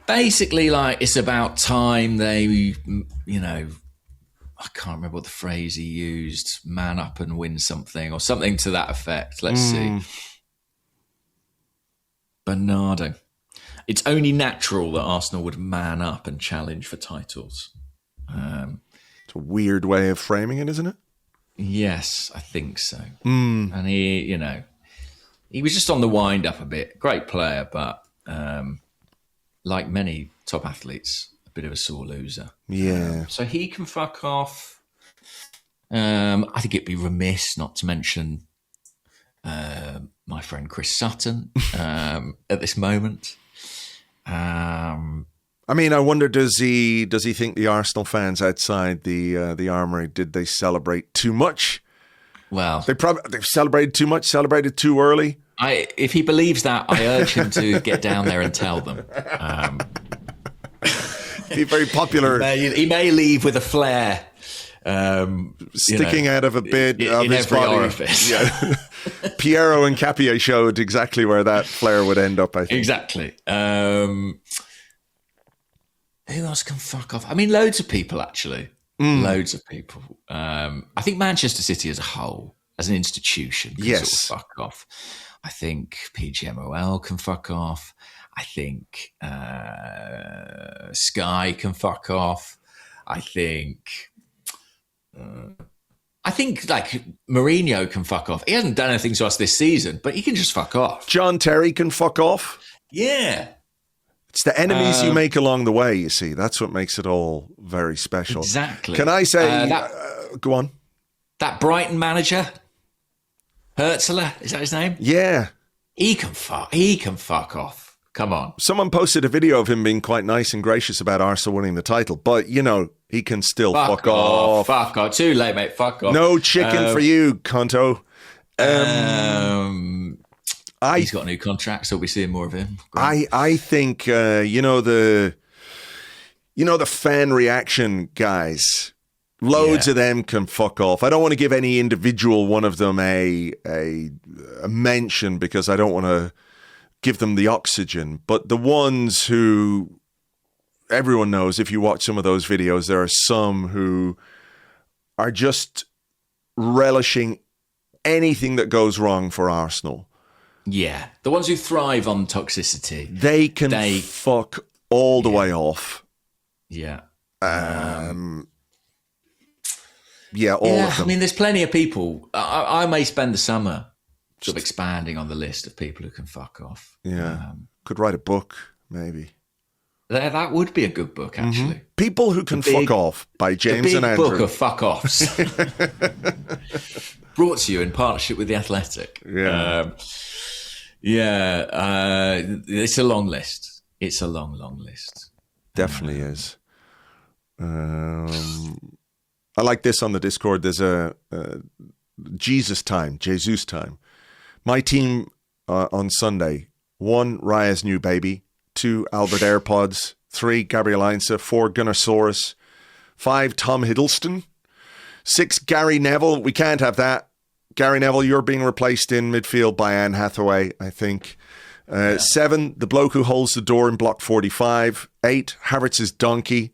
Basically, it's about time they, I can't remember what the phrase he used, man up and win something or something to that effect. Let's see. Bernardo. It's only natural that Arsenal would man up and challenge for titles. It's a weird way of framing it, isn't it? Yes, I think so. And he was just on the wind up a bit. Great player, but like many top athletes, a bit of a sore loser. Yeah. So he can fuck off. I think it'd be remiss not to mention my friend Chris Sutton at this moment. I mean, I wonder, does he think the Arsenal fans outside the Armoury, did they celebrate too much? Well, they've celebrated too much, celebrated too early. If he believes that, I urge him to get down there and tell them. He's very popular. He may leave with a flare. Sticking out of a bit of in his every body. orifice. Yeah. Piero and Capia showed exactly where that flare would end up, I think. Exactly. Who else can fuck off? I mean, loads of people, actually. Loads of people. I think Manchester City as a whole, as an institution, can sort of fuck off. I think PGMOL can fuck off. I think Sky can fuck off. I think Mourinho can fuck off. He hasn't done anything to us this season, but he can just fuck off. John Terry can fuck off. Yeah. It's the enemies you make along the way, you see. That's what makes it all very special. Exactly. Can I say... go on. That Brighton manager, Hertzler, is that his name? Yeah. He can fuck off. Come on. Someone posted a video of him being quite nice and gracious about Arsenal winning the title. But, he can still fuck off. Fuck off. Too late, mate. Fuck off. No chicken for you, Conto. He's got a new contract, so we'll be seeing more of him. I think the fan reaction guys, loads of them can fuck off. I don't want to give any individual one of them a mention because I don't want to give them the oxygen. But the ones who everyone knows, if you watch some of those videos, there are some who are just relishing anything that goes wrong for Arsenal. Yeah, the ones who thrive on toxicity. They can fuck all the way off. Yeah. All of them. I mean, there's plenty of people. I may spend the summer sort of expanding on the list of people who can fuck off. Yeah. Could write a book, maybe. That would be a good book, actually. Mm-hmm. People Who Can Fuck Off by James and Andrew. The big book of fuck offs. Brought to you in partnership with The Athletic. Yeah. It's a long list. It's a long, long list. Definitely is. I like this on the Discord. There's a Jesus time. My team on Sunday: 1, Raya's new baby; 2, Albert AirPods; 3, Gabriel Heinze; 4, Gunnersaurus; 5, Tom Hiddleston; 6, Gary Neville. We can't have that. Gary Neville, you're being replaced in midfield by Anne Hathaway, I think. 7, the bloke who holds the door in block 45. 8, Havertz's donkey.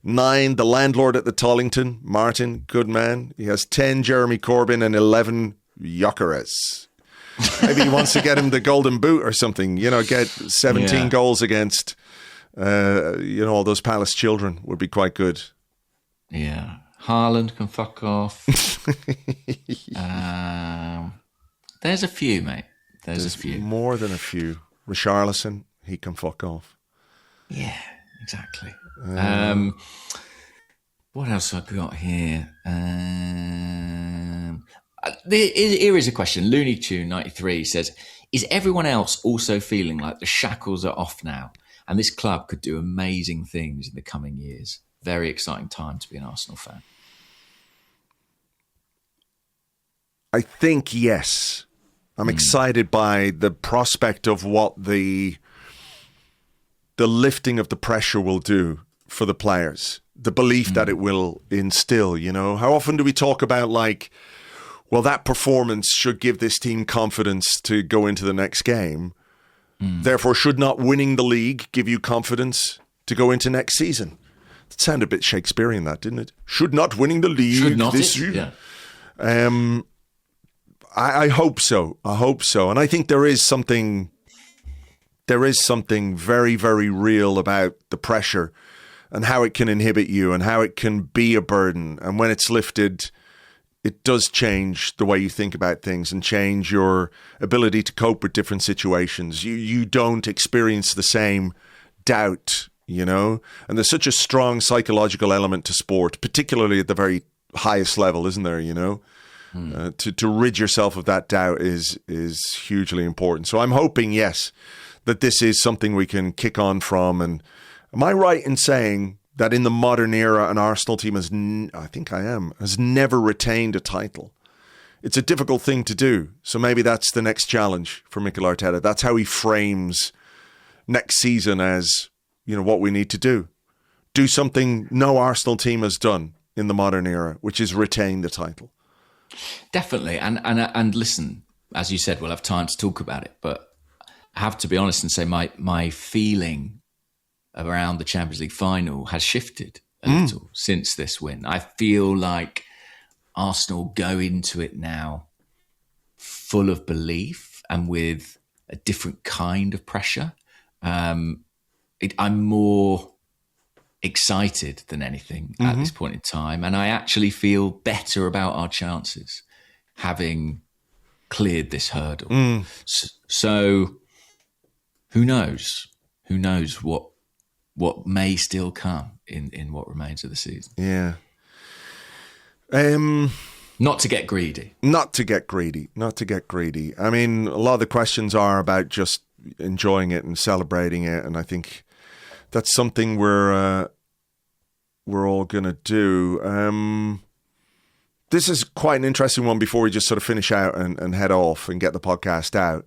9, the landlord at the Tollington, Martin, good man. He has 10, Jeremy Corbyn, and 11, Gyökeres. Maybe he wants to get him the golden boot or something, get 17 goals against, all those Palace children would be quite good. Yeah. Haaland can fuck off. There's a few, mate. There's a few. More than a few. Richarlison, he can fuck off. Yeah, exactly. What else have I got here? Here is a question. Looney Tune 93 says, is everyone else also feeling like the shackles are off now and this club could do amazing things in the coming years? Very exciting time to be an Arsenal fan. I think yes. I'm excited by the prospect of what the lifting of the pressure will do for the players. The belief that it will instill, How often do we talk about that performance should give this team confidence to go into the next game. Therefore, should not winning the league give you confidence to go into next season? It sounded a bit Shakespearean, that, didn't it? Should not winning the league this year? Yeah. I hope so. And I think there is something very, very real about the pressure and how it can inhibit you and how it can be a burden. And when it's lifted, it does change the way you think about things and change your ability to cope with different situations. You don't experience the same doubt, And there's such a strong psychological element to sport, particularly at the very highest level, isn't there, To rid yourself of that doubt is hugely important. So I'm hoping, yes, that this is something we can kick on from. And am I right in saying that in the modern era, an Arsenal team has never retained a title? It's a difficult thing to do. So maybe that's the next challenge for Mikel Arteta. That's how he frames next season as, what we need to do. Do something no Arsenal team has done in the modern era, which is retain the title. Definitely. And listen, as you said, we'll have time to talk about it, but I have to be honest and say my feeling around the Champions League final has shifted a little since this win. I feel like Arsenal go into it now full of belief and with a different kind of pressure. I'm more excited than anything at this point in time. And I actually feel better about our chances having cleared this hurdle. So who knows? who knows what may still come in what remains of the season. Yeah. Not to get greedy. Not to get greedy. I mean, a lot of the questions are about just enjoying it and celebrating it, and I think that's something we're all going to do. This is quite an interesting one before we just sort of finish out and head off and get the podcast out.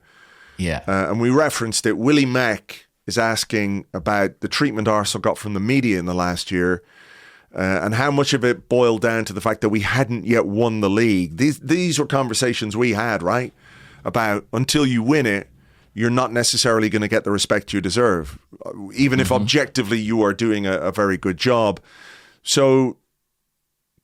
Yeah. And we referenced it. Willie Mack is asking about the treatment Arsenal got from the media in the last year. And how much of it boiled down to the fact that we hadn't yet won the league. These were conversations we had, right? About until you win it, you're not necessarily going to get the respect you deserve, even if objectively you are doing a very good job. So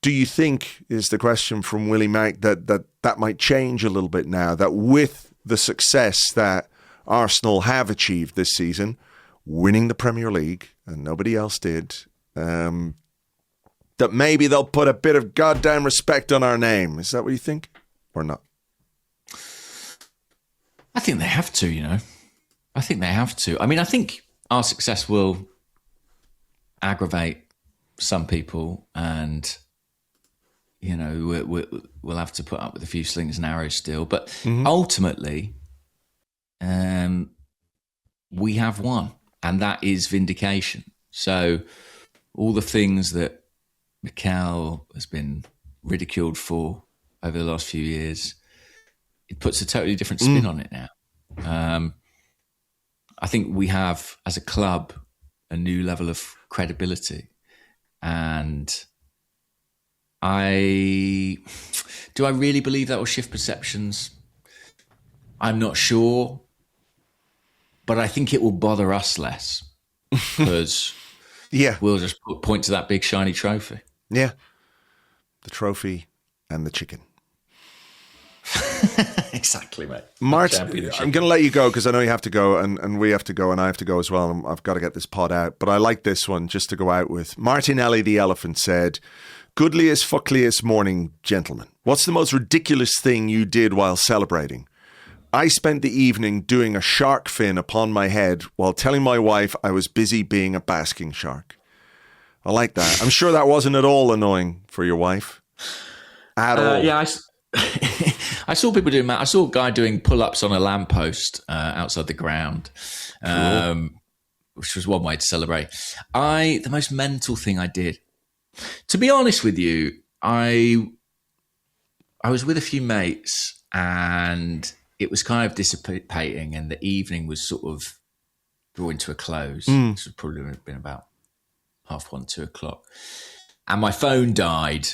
do you think, is the question from Willie Mack, that might change a little bit now, that with the success that Arsenal have achieved this season, winning the Premier League, and nobody else did, that maybe they'll put a bit of goddamn respect on our name? Is that what you think? Or not? I think they have to, I think they have to. I mean, I think our success will aggravate some people, and, we'll have to put up with a few slings and arrows still. But ultimately, we have won, and that is vindication. So all the things that Mikel has been ridiculed for over the last few years, it puts a totally different spin on it now. I think we have, as a club, a new level of credibility. And do I really believe that will shift perceptions? I'm not sure. But I think it will bother us less because we'll just point to that big shiny trophy. Yeah. The trophy and the chicken. Exactly, mate. Martin, I'm going to let you go because I know you have to go, and we have to go, and I have to go as well. And I've got to get this pod out. But I like this one just to go out with. Martinelli the Elephant said, "Goodliest, fuckliest morning, gentlemen. What's the most ridiculous thing you did while celebrating? I spent the evening doing a shark fin upon my head while telling my wife I was busy being a basking shark." I like that. I'm sure that wasn't at all annoying for your wife. At all. Yeah, I saw people doing that. I saw a guy doing pull-ups on a lamppost outside the ground, which was one way to celebrate. The most mental thing I did, to be honest with you, I was with a few mates and it was kind of dissipating, and the evening was sort of drawing to a close. This would probably have been about 1:30, 2 o'clock. And my phone died,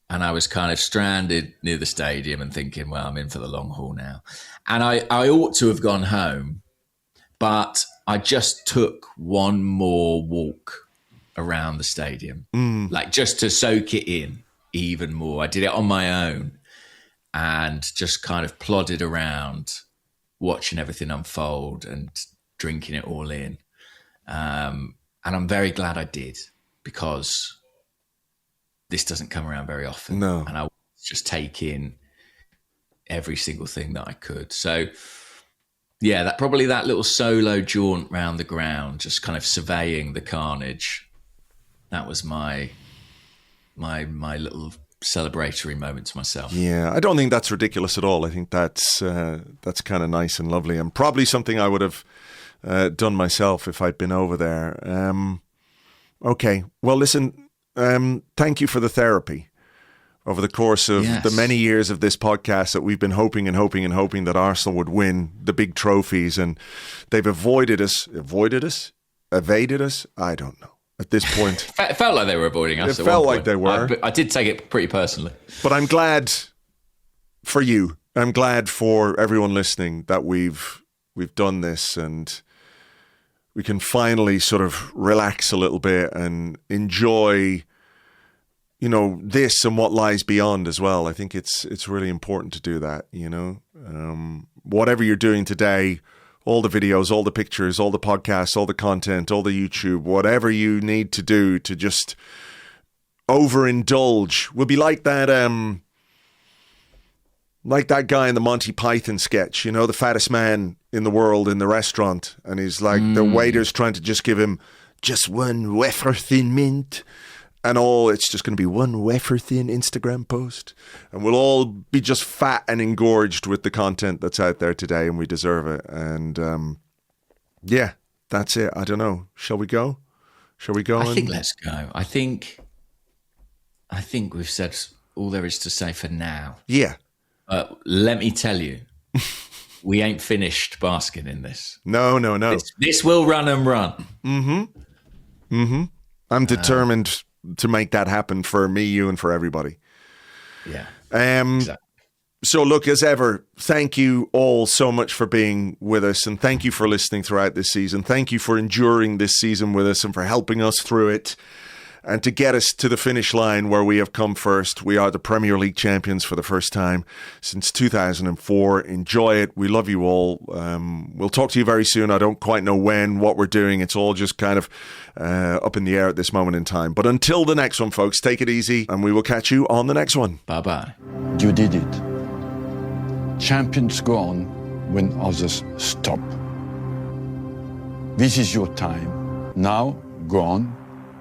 and I was kind of stranded near the stadium and thinking, well, I'm in for the long haul now. And I ought to have gone home, but I just took one more walk around the stadium, like just to soak it in even more. I did it on my own and just kind of plodded around, watching everything unfold and drinking it all in. And I'm very glad I did, because this doesn't come around very often. No. And I just take in every single thing that I could. So, yeah, that little solo jaunt round the ground, just kind of surveying the carnage, that was my little celebratory moment to myself. Yeah, I don't think that's ridiculous at all. I think that's kind of nice and lovely, and probably something I would have done myself if I'd been over there. Okay, well, listen, thank you for the therapy over the course of the many years of this podcast that we've been hoping that Arsenal would win the big trophies, and they've evaded us. I don't know. At this point, it felt like they were avoiding us. It felt like they were. I did take it pretty personally. But I'm glad for you. I'm glad for everyone listening that we've done this, and we can finally sort of relax a little bit and enjoy, this and what lies beyond as well. I think it's really important to do that. Whatever you're doing today, all the videos, all the pictures, all the podcasts, all the content, all the YouTube, whatever you need to do to just overindulge. Will be like that Like that guy in the Monty Python sketch, you know, the fattest man in the world in the restaurant. And he's like, the waiter's trying to just give him just one wafer thin mint. And it's just going to be one wafer thin Instagram post. And we'll all be just fat and engorged with the content that's out there today, and we deserve it. And yeah, that's it. I don't know. Shall we go? I think let's go. I think we've said all there is to say for now. Yeah. Let me tell you, we ain't finished basking in this. No. This will run and run. I'm determined to make that happen for me, you, and for everybody. Yeah. Exactly. So look, as ever, thank you all so much for being with us, and thank you for listening throughout this season. Thank you for enduring this season with us and for helping us through it. And to get us to the finish line where we have come first, we are the Premier League champions for the first time since 2004. Enjoy it. We love you all. We'll talk to you very soon. I don't quite know what we're doing. It's all just kind of up in the air at this moment in time. But until the next one, folks, take it easy, and we will catch you on the next one. Bye-bye. You did it. Champions go on when others stop. This is your time. Now, go on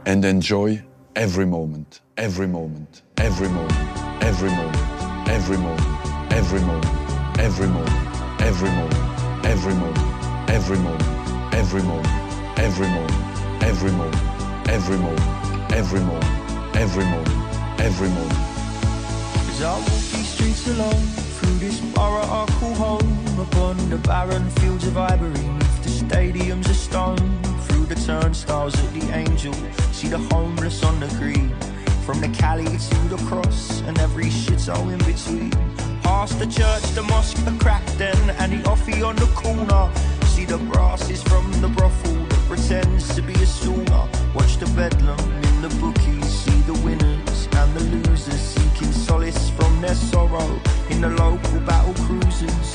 and enjoy every moment, every moment, every moment, every moment, every moment, every moment, every moment, every moment, every moment, every moment, every moment, every moment, every moment, every moment, every moment, every moment, every moment. As I walk these streets alone, through this borough I call home, upon the barren fields of ivory, neath the stadiums of stone, through the turnstiles at the Angel, see the homeless on the green, from the Cali to the cross, and every shithole in between. Past the church, the mosque, the crack den, and the offie on the corner. See the brasses from the brothel that pretends to be a sauna. Watch the bedlam in the bookies, see the winners and the losers seeking solace from their sorrow in the local battle cruisers.